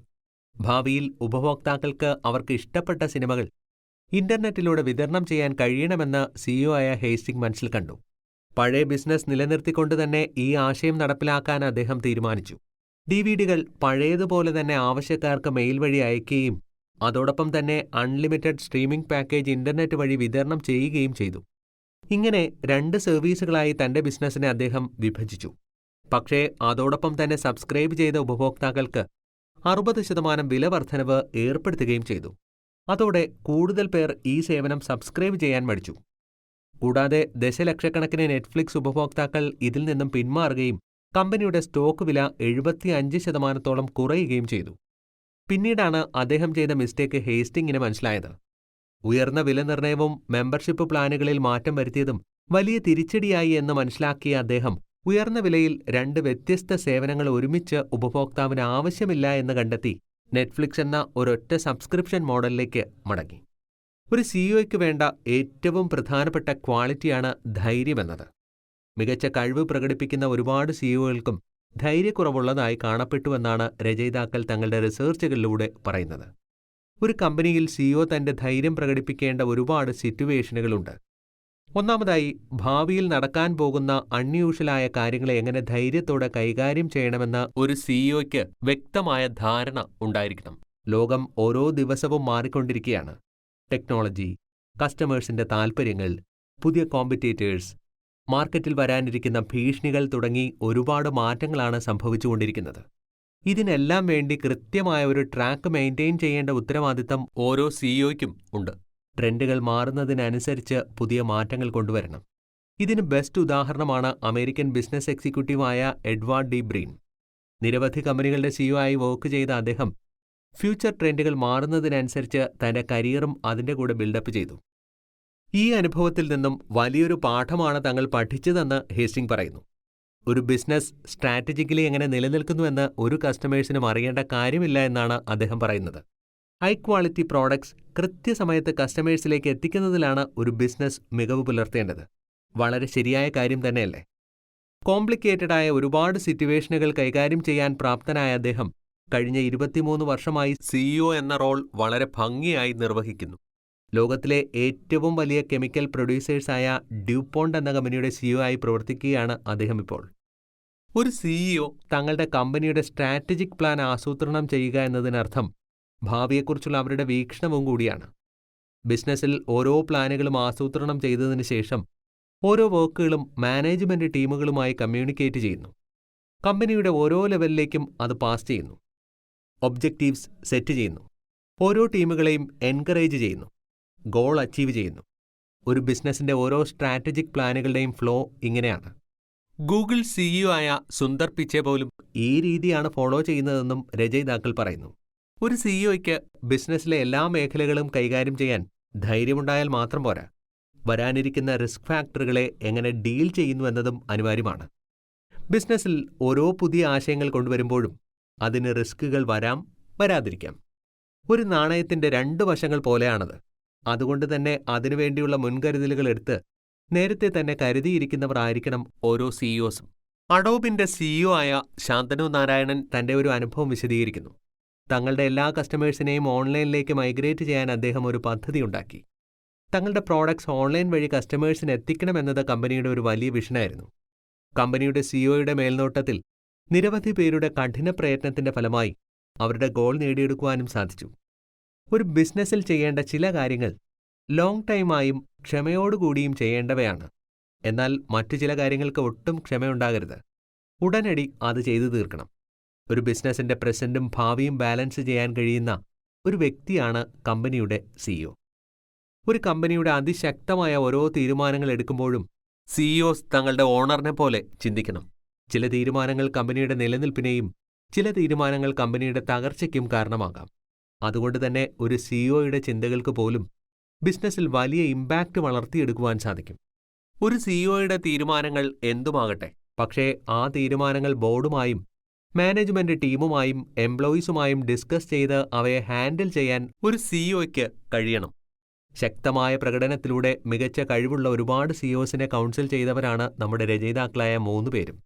ഭാവിയിൽ ഉപഭോക്താക്കൾക്ക് അവർക്ക് ഇഷ്ടപ്പെട്ട സിനിമകൾ ഇന്റർനെറ്റിലൂടെ വിതരണം ചെയ്യാൻ കഴിയണമെന്ന് സിഇഒ ആയ ഹേസ്റ്റിംഗ് മനസ്സിൽ കണ്ടു. പഴയ ബിസിനസ് നിലനിർത്തിക്കൊണ്ട് തന്നെ ഈ ആശയം നടപ്പിലാക്കാൻ അദ്ദേഹം തീരുമാനിച്ചു. DVDകൾ പഴയതുപോലെ തന്നെ ആവശ്യക്കാർക്ക് മെയിൽ വഴി അയക്കുകയും അതോടൊപ്പം തന്നെ അൺലിമിറ്റഡ് സ്ട്രീമിംഗ് പാക്കേജ് ഇന്റർനെറ്റ് വഴി വിതരണം ചെയ്യുകയും ചെയ്തു. ഇങ്ങനെ 2 സർവീസുകളായി തന്റെ ബിസിനസ്സിനെ അദ്ദേഹം വിഭജിച്ചു. പക്ഷേ അതോടൊപ്പം തന്നെ സബ്സ്ക്രൈബ് ചെയ്ത ഉപഭോക്താക്കൾക്ക് 60% വില വർധനവ് ഏർപ്പെടുത്തുകയും ചെയ്തു. അതോടെ കൂടുതൽ പേർ ഈ സേവനം സബ്സ്ക്രൈബ് ചെയ്യാൻ മടിച്ചു. കൂടാതെ ദശലക്ഷക്കണക്കിന് നെറ്റ്ഫ്ലിക്സ് ഉപഭോക്താക്കൾ ഇതിൽ നിന്നും പിന്മാറുകയും കമ്പനിയുടെ സ്റ്റോക്ക് വില 75% കുറയുകയും ചെയ്തു. പിന്നീടാണ് അദ്ദേഹം ചെയ്ത മിസ്റ്റേക്ക് ഹേസ്റ്റിംഗിന് മനസ്സിലായത്. ഉയർന്ന വില നിർണ്ണയവും മെമ്പർഷിപ്പ് പ്ലാനുകളിൽ മാറ്റം വരുത്തിയതും വലിയ തിരിച്ചടിയായി എന്ന് മനസ്സിലാക്കിയ അദ്ദേഹം ഉയർന്ന വിലയിൽ 2 വ്യത്യസ്ത സേവനങ്ങൾ ഒരുമിച്ച് ഉപഭോക്താവിന് ആവശ്യമില്ല എന്ന് കണ്ടെത്തി നെറ്റ്ഫ്ലിക്സ് എന്ന ഒരൊറ്റ സബ്സ്ക്രിപ്ഷൻ മോഡലിലേക്ക് മടങ്ങി. ഒരു സിഇഒയ്ക്ക് വേണ്ട ഏറ്റവും പ്രധാനപ്പെട്ട ക്വാളിറ്റിയാണ് ധൈര്യമെന്നത്. മികച്ച കഴിവ് പ്രകടിപ്പിക്കുന്ന ഒരുപാട് സിഇഒകൾക്കും ധൈര്യക്കുറവുള്ളതായി കാണപ്പെട്ടുവെന്നാണ് രചയിതാക്കൾ തങ്ങളുടെ റിസർച്ചുകളിലൂടെ പറയുന്നത്. ഒരു കമ്പനിയിൽ സിഇഒ തന്റെ ധൈര്യം പ്രകടിപ്പിക്കേണ്ട ഒരുപാട് സിറ്റുവേഷനുകളുണ്ട്. ഒന്നാമതായി, ഭാവിയിൽ നടക്കാൻ പോകുന്ന അൺയൂഷ്വലായ കാര്യങ്ങളെ എങ്ങനെ ധൈര്യത്തോടെ കൈകാര്യം ചെയ്യണമെന്ന് ഒരു സിഇഒയ്ക്ക് വ്യക്തമായ ധാരണ ഉണ്ടായിരിക്കണം. ലോകം ഓരോ ദിവസവും മാറിക്കൊണ്ടിരിക്കുകയാണ്. ടെക്നോളജി, കസ്റ്റമേഴ്സിന്റെ താൽപ്പര്യങ്ങൾ, പുതിയ കോമ്പറ്റീറ്റേഴ്സ്, മാർക്കറ്റിൽ വരാനിരിക്കുന്ന ഭീഷണികൾ തുടങ്ങി ഒരുപാട് മാറ്റങ്ങളാണ് സംഭവിച്ചുകൊണ്ടിരിക്കുന്നത്. ഇതിനെല്ലാം വേണ്ടി കൃത്യമായ ഒരു ട്രാക്ക് മെയിൻറ്റെയിൻ ചെയ്യേണ്ട ഉത്തരവാദിത്തം ഓരോ സിഇഒയ്ക്കും ഉണ്ട്. ട്രെൻഡുകൾ മാറുന്നതിനനുസരിച്ച് പുതിയ മാറ്റങ്ങൾ കൊണ്ടുവരണം. ഇതിന് ബെസ്റ്റ് ഉദാഹരണമാണ് American business എക്സിക്യൂട്ടീവായ Edward D Breen. നിരവധി കമ്പനികളുടെ സിഇഒ ആയി വർക്ക് ചെയ്ത അദ്ദേഹം ഫ്യൂച്ചർ ട്രെൻഡുകൾ മാറുന്നതിനനുസരിച്ച് തന്റെ കരിയറും അതിന്റെ കൂടെ ബിൽഡപ്പ് ചെയ്തു. ഈ അനുഭവത്തിൽ നിന്നും വലിയൊരു പാഠമാണ് തങ്ങൾ പഠിച്ചതെന്ന് ഹേസ്റ്റിംഗ് പറയുന്നു. ഒരു ബിസിനസ് സ്ട്രാറ്റജിക്കലി എങ്ങനെ നിലനിൽക്കുന്നുവെന്ന് ഒരു കസ്റ്റമേഴ്സിനും അറിയേണ്ട കാര്യമില്ല എന്നാണ് അദ്ദേഹം പറയുന്നത്. ഹൈ ക്വാളിറ്റി പ്രോഡക്ട്സ് കൃത്യസമയത്ത് കസ്റ്റമേഴ്സിലേക്ക് എത്തിക്കുന്നതിലാണ് ഒരു ബിസിനസ് മികവ് പുലർത്തേണ്ടത്. വളരെ ശരിയായ കാര്യം തന്നെയല്ലേ? കോംപ്ലിക്കേറ്റഡായ ഒരുപാട് സിറ്റുവേഷനുകൾ കൈകാര്യം ചെയ്യാൻ പ്രാപ്തനായ അദ്ദേഹം കഴിഞ്ഞ 23 വർഷമായി സിഇഒ എന്ന റോൾ വളരെ ഭംഗിയായി നിർവഹിക്കുന്നു. ലോകത്തിലെ ഏറ്റവും വലിയ കെമിക്കൽ പ്രൊഡ്യൂസേഴ്സായ ഡ്യൂപോണ്ട് എന്ന കമ്പനിയുടെ സിഇഒ ആയി പ്രവർത്തിക്കുകയാണ് അദ്ദേഹം ഇപ്പോൾ. ഒരു സിഇഒ തങ്ങളുടെ കമ്പനിയുടെ സ്ട്രാറ്റജിക് പ്ലാൻ ആസൂത്രണം ചെയ്യുക എന്നതിനർത്ഥം ഭാവിയെക്കുറിച്ചുള്ള അവരുടെ വീക്ഷണവും കൂടിയാണ്. ബിസിനസ്സിൽ ഓരോ പ്ലാനുകളും ആസൂത്രണം ചെയ്തതിനു ശേഷം ഓരോ വർക്കുകളും മാനേജ്മെന്റ് ടീമുകളുമായി കമ്മ്യൂണിക്കേറ്റ് ചെയ്യുന്നു. കമ്പനിയുടെ ഓരോ ലെവലിലേക്കും അത് പാസ് ചെയ്യുന്നു. ഒബ്ജക്റ്റീവ്സ് സെറ്റ് ചെയ്യുന്നു. ഓരോ ടീമുകളെയും എൻകറേജ് ചെയ്യുന്നു. ഗോൾ അച്ചീവ് ചെയ്യുന്നു. ഒരു ബിസിനസിന്റെ ഓരോ സ്ട്രാറ്റജിക് പ്ലാനുകളുടെയും ഫ്ലോ ഇങ്ങനെയാണ്. ഗൂഗിൾ സിഇഒ ആയ സുന്ദർ പിച്ചെ പോലും ഈ രീതിയാണ് ഫോളോ ചെയ്യുന്നതെന്നും രചയിതാക്കൾ പറയുന്നു. ഒരു സിഇഒയ്ക്ക് ബിസിനസ്സിലെ എല്ലാ മേഖലകളും കൈകാര്യം ചെയ്യാൻ ധൈര്യമുണ്ടായാൽ മാത്രം പോരാ, വരാനിരിക്കുന്ന റിസ്ക് ഫാക്ടറുകളെ എങ്ങനെ ഡീൽ ചെയ്യുന്നു എന്നതും അനിവാര്യമാണ്. ബിസിനസ്സിൽ ഓരോ പുതിയ ആശയങ്ങൾ കൊണ്ടുവരുമ്പോഴും അതിന് റിസ്കുകൾ വരാം, വരാതിരിക്കാം. ഒരു നാണയത്തിന്റെ 2 വശങ്ങൾ പോലെയാണത്. അതുകൊണ്ട് തന്നെ അതിനുവേണ്ടിയുള്ള മുൻകരുതലുകൾ എടുത്ത് നേരത്തെ തന്നെ കരുതിയിരിക്കുന്നവർ ആയിരിക്കണം ഓരോ സിഇഒസും. അഡോബിന്റെ സിഇഒ ആയ ശാന്തനു നാരായണൻ തന്റെ ഒരു അനുഭവം വിശദീകരിക്കുന്നു. തങ്ങളുടെ എല്ലാ കസ്റ്റമേഴ്സിനെയും ഓൺലൈനിലേക്ക് മൈഗ്രേറ്റ് ചെയ്യാൻ അദ്ദേഹം ഒരു പദ്ധതി ഉണ്ടാക്കി. തങ്ങളുടെ പ്രോഡക്ട്സ് ഓൺലൈൻ വഴി കസ്റ്റമേഴ്സിന് എത്തിക്കണമെന്നത് കമ്പനിയുടെ ഒരു വലിയ വിഷനായിരുന്നു. കമ്പനിയുടെ സിഇഒയുടെ മേൽനോട്ടത്തിൽ നിരവധി പേരുടെ കഠിന പ്രയത്നത്തിന്റെ ഫലമായി അവരുടെ ഗോൾ നേടിയെടുക്കുവാനും സാധിച്ചു. ഒരു ബിസിനസ്സിൽ ചെയ്യേണ്ട ചില കാര്യങ്ങൾ ലോങ് ടൈമായും ക്ഷമയോടുകൂടിയും ചെയ്യേണ്ടവയാണ്. എന്നാൽ മറ്റു ചില കാര്യങ്ങൾക്ക് ഒട്ടും ക്ഷമയുണ്ടാകരുത്. ഉടനടി അത് ചെയ്തു തീർക്കണം. ഒരു ബിസിനസ്സിന്റെ പ്രസന്റും ഭാവിയും ബാലൻസ് ചെയ്യാൻ കഴിയുന്ന ഒരു വ്യക്തിയാണ് കമ്പനിയുടെ സിഇഒ. ഒരു കമ്പനിയുടെ അതിശക്തമായ ഓരോ തീരുമാനങ്ങൾ എടുക്കുമ്പോഴും സിഇഒസ് തങ്ങളുടെ ഓണറിനെ പോലെ ചിന്തിക്കണം. ചില തീരുമാനങ്ങൾ കമ്പനിയുടെ നിലനിൽപ്പിനെയും ചില തീരുമാനങ്ങൾ കമ്പനിയുടെ തകർച്ചയ്ക്കും കാരണമാകാം. അതുകൊണ്ട് തന്നെ ഒരു സിഇഒയുടെ ചിന്തകൾക്ക് പോലും ബിസിനസ്സിൽ വലിയ ഇമ്പാക്റ്റ് വളർത്തിയെടുക്കുവാൻ സാധിക്കും. ഒരു സിഇഒയുടെ തീരുമാനങ്ങൾ എന്തുമാകട്ടെ, പക്ഷേ ആ തീരുമാനങ്ങൾ ബോർഡുമായും മാനേജ്മെന്റ് ടീമുമായും എംപ്ലോയീസുമായും ഡിസ്കസ് ചെയ്ത് അവയെ ഹാൻഡിൽ ചെയ്യാൻ ഒരു സിഇഒയ്ക്ക് കഴിയണം. ശക്തമായ പ്രകടനത്തിലൂടെ മികച്ച കഴിവുള്ള ഒരുപാട് സിഇഒസിനെ കൗൺസിൽ ചെയ്തവരാണ് നമ്മുടെ രചയിതാക്കളായ 3 പേരും.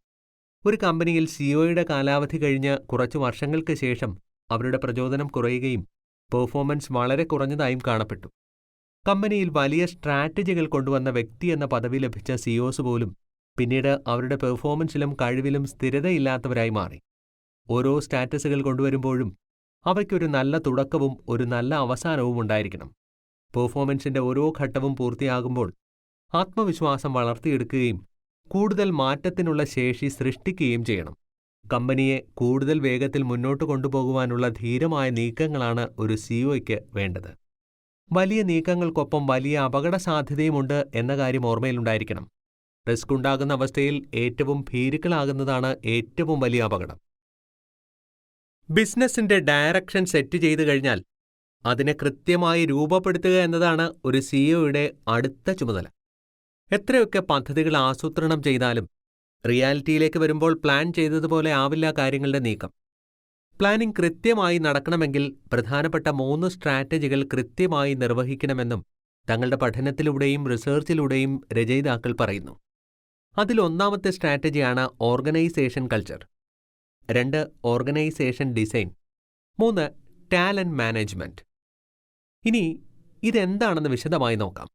ഒരു കമ്പനിയിൽ സിഇഒയുടെ കാലാവധി കഴിഞ്ഞ് കുറച്ചു വർഷങ്ങൾക്ക് ശേഷം അവരുടെ പ്രചോദനം കുറയുകയും പെർഫോമൻസ് വളരെ കുറഞ്ഞതായും കാണപ്പെട്ടു. കമ്പനിയിൽ വലിയ സ്ട്രാറ്റജികൾ കൊണ്ടുവന്ന വ്യക്തി എന്ന പദവി ലഭിച്ച സിഇഒസ് പോലും പിന്നീട് അവരുടെ പെർഫോമൻസിലും കഴിവിലും സ്ഥിരതയില്ലാത്തവരായി മാറി. ഓരോ സ്റ്റാറ്റസുകൾ കൊണ്ടുവരുമ്പോഴും അവയ്ക്കൊരു നല്ല തുടക്കവും ഒരു നല്ല അവസാനവും ഉണ്ടായിരിക്കണം. പെർഫോമൻസിന്റെ ഓരോ ഘട്ടവും പൂർത്തിയാകുമ്പോൾ ആത്മവിശ്വാസം വളർത്തിയെടുക്കുകയും കൂടുതൽ മാറ്റത്തിനുള്ള ശേഷി സൃഷ്ടിക്കുകയും ചെയ്യണം. കമ്പനിയെ കൂടുതൽ വേഗത്തിൽ മുന്നോട്ട് കൊണ്ടുപോകുവാനുള്ള ധീരമായ നീക്കങ്ങളാണ് ഒരു സിഇഒയ്ക്ക് വേണ്ടത്. വലിയ നീക്കങ്ങൾക്കൊപ്പം വലിയ അപകട സാധ്യതയുമുണ്ട് എന്ന കാര്യം ഓർമ്മയിലുണ്ടായിരിക്കണം. റിസ്ക് ഉണ്ടാകുന്ന അവസ്ഥയിൽ ഏറ്റവും ഭീരുക്കളാകുന്നതാണ് ഏറ്റവും വലിയ അപകടം. ബിസിനസിന്റെ ഡയറക്ഷൻ സെറ്റ് ചെയ്തു കഴിഞ്ഞാൽ അതിനെ കൃത്യമായി രൂപപ്പെടുത്തുക എന്നതാണ് ഒരു സിഇഒയുടെ അടുത്ത ചുമതല. എത്രയൊക്കെ പദ്ധതികൾ ആസൂത്രണം ചെയ്താലും റിയാലിറ്റിയിലേക്ക് വരുമ്പോൾ പ്ലാൻ ചെയ്തതുപോലെ ആവില്ല കാര്യങ്ങളുടെ നീക്കം. പ്ലാനിംഗ് കൃത്യമായി നടക്കണമെങ്കിൽ പ്രധാനപ്പെട്ട 3 സ്ട്രാറ്റജികൾ കൃത്യമായി നിർവഹിക്കണമെന്നും തങ്ങളുടെ പഠനത്തിലൂടെയും റിസർച്ചിലൂടെയും രചയിതാക്കൾ പറയുന്നു. അതിൽ ഒന്നാമത്തെ സ്ട്രാറ്റജിയാണ് organisation culture, 2 organisation design, 3 talent management. ഇനി ഇതെന്താണെന്ന് വിശദമായി നോക്കാം.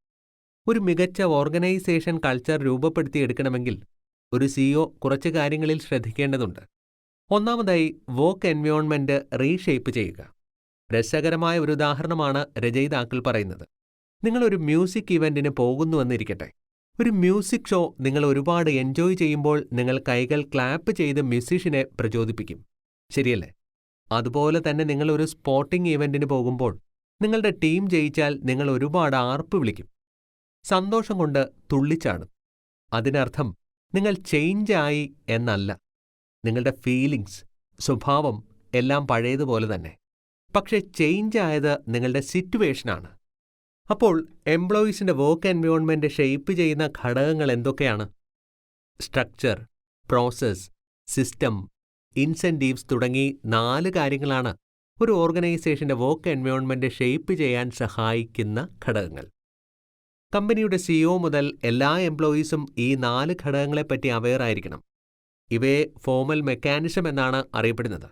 ഒരു മികച്ച ഓർഗനൈസേഷൻ കൾച്ചർ രൂപപ്പെടുത്തിയെടുക്കണമെങ്കിൽ ഒരു സിഇഒ കുറച്ച് കാര്യങ്ങളിൽ ശ്രദ്ധിക്കേണ്ടതുണ്ട്. ഒന്നാമതായി വർക്ക് എൻവയോൺമെന്റ് റീഷേപ്പ് ചെയ്യുക. രസകരമായ ഒരു ഉദാഹരണമാണ് രചയിതാക്കൾ പറയുന്നത്. നിങ്ങളൊരു മ്യൂസിക് ഇവന്റിന് പോകുന്നുവെന്നിരിക്കട്ടെ. ഒരു മ്യൂസിക് ഷോ നിങ്ങൾ ഒരുപാട് എൻജോയ് ചെയ്യുമ്പോൾ നിങ്ങൾ കൈകൾ ക്ലാപ്പ് ചെയ്ത് മ്യൂസിഷ്യനെ പ്രചോദിപ്പിക്കും, ശരിയല്ലേ? അതുപോലെ തന്നെ നിങ്ങൾ ഒരു സ്പോർട്ടിംഗ് ഇവന്റിന് പോകുമ്പോൾ നിങ്ങളുടെ ടീം ജയിച്ചാൽ നിങ്ങൾ ഒരുപാട് ആർപ്പ് വിളിക്കും, സന്തോഷം കൊണ്ട് തുള്ളിച്ചാടും. അതിനർത്ഥം നിങ്ങൾ ചേഞ്ചായി എന്നല്ല. നിങ്ങളുടെ ഫീലിംഗ്സ്, സ്വഭാവം എല്ലാം പഴയതുപോലെ തന്നെ. പക്ഷേ ചേഞ്ചായത് നിങ്ങളുടെ സിറ്റുവേഷനാണ്. അപ്പോൾ എംപ്ലോയീസിന്റെ വർക്ക് എൻവയോൺമെന്റ് ഷെയ്പ്പ് ചെയ്യുന്ന ഘടകങ്ങൾ എന്തൊക്കെയാണ്? സ്ട്രക്ചർ, പ്രോസസ്, സിസ്റ്റം, ഇൻസെന്റീവ്സ് തുടങ്ങി 4 കാര്യങ്ങളാണ് ഒരു ഓർഗനൈസേഷന്റെ വർക്ക് എൻവയോൺമെന്റ് ഷെയ്പ്പ് ചെയ്യാൻ സഹായിക്കുന്ന ഘടകങ്ങൾ. കമ്പനിയുടെ സിഇഒ മുതൽ എല്ലാ എംപ്ലോയീസും ഈ 4 ഘടകങ്ങളെപ്പറ്റി അവെയർ ആയിരിക്കണം. ഇവയെ ഫോമൽ മെക്കാനിസം എന്നാണ് അറിയപ്പെടുന്നത്.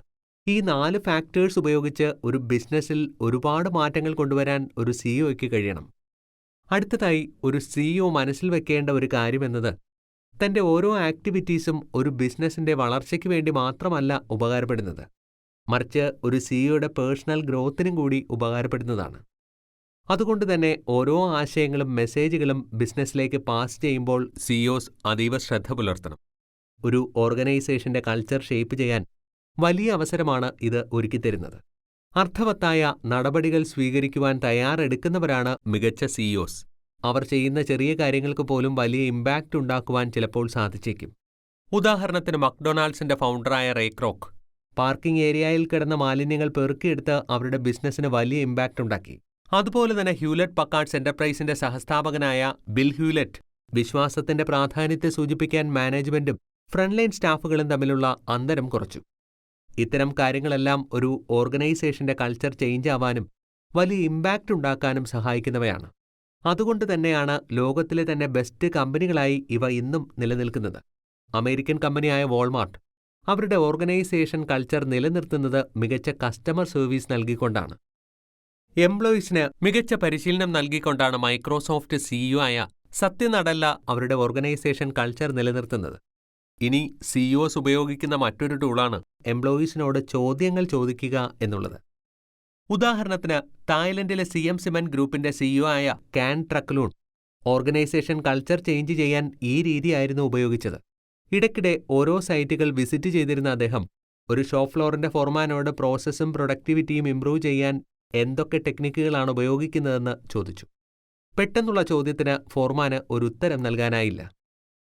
ഈ 4 ഫാക്ടേഴ്സ് ഉപയോഗിച്ച് ഒരു ബിസിനസ്സിൽ ഒരുപാട് മാറ്റങ്ങൾ കൊണ്ടുവരാൻ ഒരു സിഇഒയ്ക്ക് കഴിയണം. അടുത്തതായി ഒരു സിഇഒ മനസ്സിൽ വെക്കേണ്ട ഒരു കാര്യമെന്നത് തന്റെ ഓരോ ആക്ടിവിറ്റീസും ഒരു ബിസിനസ്സിന്റെ വളർച്ചയ്ക്ക് വേണ്ടി മാത്രമല്ല ഉപകാരപ്പെടുന്നത്, മറിച്ച് ഒരു സിഇഒയുടെ പേഴ്സണൽ ഗ്രോത്തിനും കൂടി ഉപകാരപ്പെടുന്നതാണ്. അതുകൊണ്ട് തന്നെ ഓരോ ആശയങ്ങളും മെസ്സേജുകളും ബിസിനസ്സിലേക്ക് പാസ് ചെയ്യുമ്പോൾ സിഇഒസ് അതീവ ശ്രദ്ധ പുലർത്തണം. ഒരു ഓർഗനൈസേഷന്റെ കൾച്ചർ ഷേപ്പ് ചെയ്യാൻ വലിയ അവസരമാണ് ഇത് ഒരുക്കിത്തരുന്നത്. അർത്ഥവത്തായ നടപടികൾ സ്വീകരിക്കുവാൻ തയ്യാറെടുക്കുന്നവരാണ് മികച്ച സിഇഒസ്. അവർ ചെയ്യുന്ന ചെറിയ കാര്യങ്ങൾക്ക് പോലും വലിയ ഇമ്പാക്റ്റ് ഉണ്ടാക്കുവാൻ ചിലപ്പോൾ സാധിച്ചേക്കും. ഉദാഹരണത്തിന് മക്ഡൊണാൾഡ്സിന്റെ ഫൗണ്ടറായ റേ ക്രോക്ക് പാർക്കിംഗ് ഏരിയയിൽ കിടന്ന മാലിന്യങ്ങൾ പെറുക്കിയെടുത്ത് അവരുടെ ബിസിനസ്സിന് വലിയ ഇമ്പാക്റ്റ് ഉണ്ടാക്കി. അതുപോലെ തന്നെ ഹ്യൂലറ്റ് പക്കാർഡ്സ് എന്റർപ്രൈസിന്റെ സഹസ്ഥാപകനായ ബിൽ ഹ്യൂലറ്റ് വിശ്വാസത്തിന്റെ പ്രാധാന്യത്തെ സൂചിപ്പിക്കാൻ മാനേജ്മെന്റും ഫ്രണ്ട്ലൈൻ സ്റ്റാഫുകളും തമ്മിലുള്ള അന്തരം കുറച്ചു. ഇത്തരം കാര്യങ്ങളെല്ലാം ഒരു ഓർഗനൈസേഷന്റെ കൾച്ചർ ചേഞ്ച് ആവാനും വലിയ ഇമ്പാക്റ്റ് ഉണ്ടാക്കാനും സഹായിക്കുന്നവയാണ്. അതുകൊണ്ട് തന്നെയാണ് ലോകത്തിലെ തന്നെ ബെസ്റ്റ് കമ്പനികളായി ഇവ ഇന്നും നിലനിൽക്കുന്നത്. അമേരിക്കൻ കമ്പനിയായ വാൾമാർട്ട് അവരുടെ ഓർഗനൈസേഷൻ കൾച്ചർ നിലനിർത്തുന്നത് മികച്ച കസ്റ്റമർ സർവീസ് നൽകിക്കൊണ്ടാണ്. എംപ്ലോയീസിന് മികച്ച പരിശീലനം നൽകിക്കൊണ്ടാണ് മൈക്രോസോഫ്റ്റ് സിഇഒ ആയ സത്യ നടല്ല അവരുടെ ഓർഗനൈസേഷൻ കൾച്ചർ നിലനിർത്തുന്നത്. ഇനി സിഇഒസ് ഉപയോഗിക്കുന്ന മറ്റൊരു ടൂളാണ് എംപ്ലോയീസിനോട് ചോദ്യങ്ങൾ ചോദിക്കുക എന്നുള്ളത്. ഉദാഹരണത്തിന് തായ്ലൻഡിലെ സിഎം സിമന്റ് ഗ്രൂപ്പിന്റെ സിഇഒ ആയ കാൻ ട്രക്ലൂൺ ഓർഗനൈസേഷൻ കൾച്ചർ ചേഞ്ച് ചെയ്യാൻ ഈ രീതിയായിരുന്നു ഉപയോഗിച്ചത്. ഇടയ്ക്കിടെ ഓരോ സൈറ്റുകൾ വിസിറ്റ് ചെയ്തിരുന്ന അദ്ദേഹം ഒരു ഷോപ്പ് ഫ്ലോറിന്റെ ഫോർമാനോട് പ്രോസസ്സും പ്രൊഡക്ടിവിറ്റിയും ഇംപ്രൂവ് ചെയ്യാൻ എന്തൊക്കെ ടെക്നിക്കുകളാണ് ഉപയോഗിക്കുന്നതെന്ന് ചോദിച്ചു. പെട്ടെന്നുള്ള ചോദ്യത്തിന് ഫോർമാന് ഒരു ഉത്തരം നൽകാനായില്ല.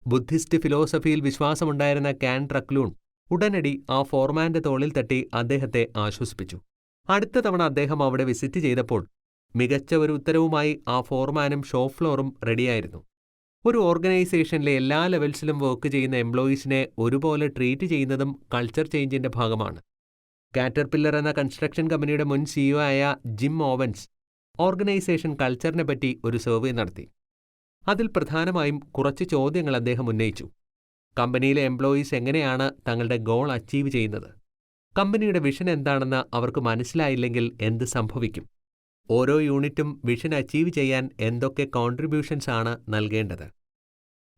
ബുദ്ധിസ്റ്റ് ഫിലോസഫിയിൽ വിശ്വാസമുണ്ടായിരുന്ന കാൻ ട്രക്ലൂൺ ഉടനടി ആ ഫോർമാന്റെ തോളിൽ തട്ടി അദ്ദേഹത്തെ ആശ്വസിപ്പിച്ചു. അടുത്ത തവണ അദ്ദേഹം അവിടെ വിസിറ്റ് ചെയ്തപ്പോൾ മികച്ച ഒരു ഉത്തരവുമായി ആ ഫോർമാനും ഷോപ്പ് ഫ്ലോറും റെഡിയായിരുന്നു. ഒരു ഓർഗനൈസേഷനിലെ എല്ലാ ലെവൽസിലും വർക്ക് ചെയ്യുന്ന എംപ്ലോയീസിനെ ഒരുപോലെ ട്രീറ്റ് ചെയ്യുന്നതും കൾച്ചർ ചേഞ്ചിന്റെ ഭാഗമാണ്. കാറ്റർപില്ലർ എന്ന കൺസ്ട്രക്ഷൻ കമ്പനിയുടെ മുൻ സിഇഒ ആയ ജിം ഓവൻസ് ഓർഗനൈസേഷൻ കൾച്ചറിനെ പറ്റി ഒരു സർവേ നടത്തി. അതിൽ പ്രധാനമായും കുറച്ച് ചോദ്യങ്ങൾ അദ്ദേഹം ഉന്നയിച്ചു. കമ്പനിയിലെ എംപ്ലോയീസ് എങ്ങനെയാണ് തങ്ങളുടെ ഗോൾ അച്ചീവ് ചെയ്യുന്നത്? കമ്പനിയുടെ വിഷൻ എന്താണെന്ന് അവർക്ക് മനസ്സിലായില്ലെങ്കിൽ എന്ത് സംഭവിക്കും? ഓരോ യൂണിറ്റും വിഷൻ അച്ചീവ് ചെയ്യാൻ എന്തൊക്കെ കോൺട്രിബ്യൂഷൻസ് ആണ് നൽകേണ്ടത്?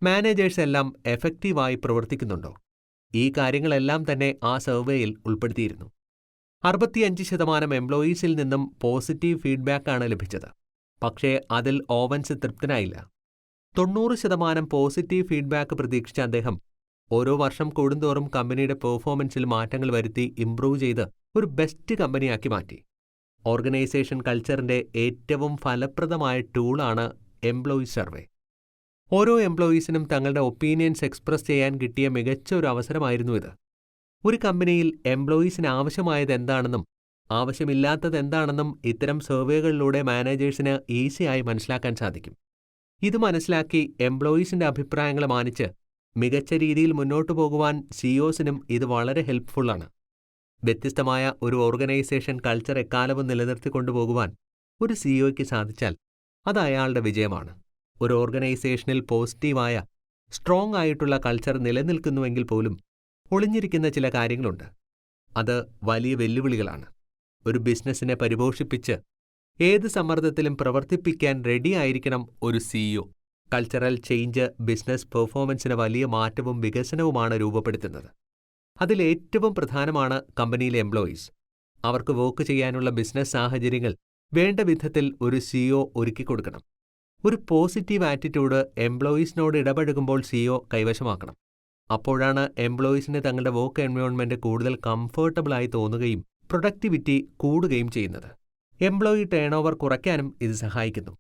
മാനേജേഴ്സ് എല്ലാം എഫക്റ്റീവായി പ്രവർത്തിക്കുന്നുണ്ടോ? ഈ കാര്യങ്ങളെല്ലാം തന്നെ ആ സർവേയിൽ ഉൾപ്പെടുത്തിയിരുന്നു. 65% എംപ്ലോയീസിൽ നിന്നും പോസിറ്റീവ് ഫീഡ്ബാക്കാണ് ലഭിച്ചത്. പക്ഷേ അതിൽ ഓവൻസ് തൃപ്തനായില്ല. 90% പോസിറ്റീവ് ഫീഡ്ബാക്ക് പ്രതീക്ഷിച്ച അദ്ദേഹം ഓരോ വർഷം കൂടുന്തോറും കമ്പനിയുടെ പെർഫോമൻസിൽ മാറ്റങ്ങൾ വരുത്തി ഇംപ്രൂവ് ചെയ്ത് ഒരു ബെസ്റ്റ് കമ്പനിയാക്കി മാറ്റി. ഓർഗനൈസേഷൻ കൾച്ചറിന്റെ ഏറ്റവും ഫലപ്രദമായ ടൂളാണ് എംപ്ലോയി സർവേ. ഓരോ എംപ്ലോയീസിനും തങ്ങളുടെ ഒപ്പീനിയൻസ് എക്സ്പ്രസ് ചെയ്യാൻ കിട്ടിയ മികച്ച ഒരു അവസരമായിരുന്നു ഇത്. ഒരു കമ്പനിയിൽ എംപ്ലോയീസിന് ആവശ്യമായത് എന്താണെന്നും ആവശ്യമില്ലാത്തത് എന്താണെന്നും ഇത്തരം സർവേകളിലൂടെ മാനേജേഴ്സിന് ഈസിയായി മനസ്സിലാക്കാൻ സാധിക്കും. ഇത് മനസ്സിലാക്കി എംപ്ലോയീസിന്റെ അഭിപ്രായങ്ങൾ മാനിച്ച് മികച്ച രീതിയിൽ മുന്നോട്ടു പോകുവാൻ സിഇഒസിനും ഇത് വളരെ ഹെൽപ്ഫുള്ളാണ്. വ്യത്യസ്തമായ ഒരു ഓർഗനൈസേഷൻ കൾച്ചർ എക്കാലവും നിലനിർത്തിക്കൊണ്ടുപോകുവാൻ ഒരു സിഇഒയ്ക്ക് സാധിച്ചാൽ അത് അയാളുടെ വിജയമാണ്. ഒരു ഓർഗനൈസേഷനിൽ പോസിറ്റീവായ സ്ട്രോങ് ആയിട്ടുള്ള കൾച്ചർ നിലനിൽക്കുന്നുവെങ്കിൽ പോലും ഒളിഞ്ഞിരിക്കുന്ന ചില കാര്യങ്ങളുണ്ട്. അത് വലിയ വെല്ലുവിളികളാണ്. ഒരു ബിസിനസ്സിനെ പരിപോഷിപ്പിച്ച് ഏത് സമ്മർദ്ദത്തിലും പ്രവർത്തിപ്പിക്കാൻ റെഡിയായിരിക്കണം ഒരു സിഇഒ. കൾച്ചറൽ ചേഞ്ച് ബിസിനസ് പെർഫോമൻസിന് വലിയ മാറ്റവും വികസനവുമാണ് രൂപപ്പെടുത്തുന്നത്. അതിലേറ്റവും പ്രധാനമാണ് കമ്പനിയിലെ എംപ്ലോയീസ്. അവർക്ക് വർക്ക് ചെയ്യാനുള്ള ബിസിനസ് സാഹചര്യങ്ങൾ വേണ്ട വിധത്തിൽ ഒരു സിഇഒ ഒരുക്കിക്കൊടുക്കണം. ഒരു പോസിറ്റീവ് ആറ്റിറ്റ്യൂഡ് എംപ്ലോയീസിനോട് ഇടപഴകുമ്പോൾ സിഇഒ കൈവശമാക്കണം. അപ്പോഴാണ് എംപ്ലോയീസിന് തങ്ങളുടെ വർക്ക് എൻവയോൺമെന്റ് കൂടുതൽ കംഫർട്ടബിളായി തോന്നുകയും പ്രൊഡക്ടിവിറ്റി കൂടുകയും ചെയ്യുന്നത്. എംപ്ലോയി ടേൺ ഓവർ കുറയ്ക്കാനും ഇത് സഹായിക്കുന്നു.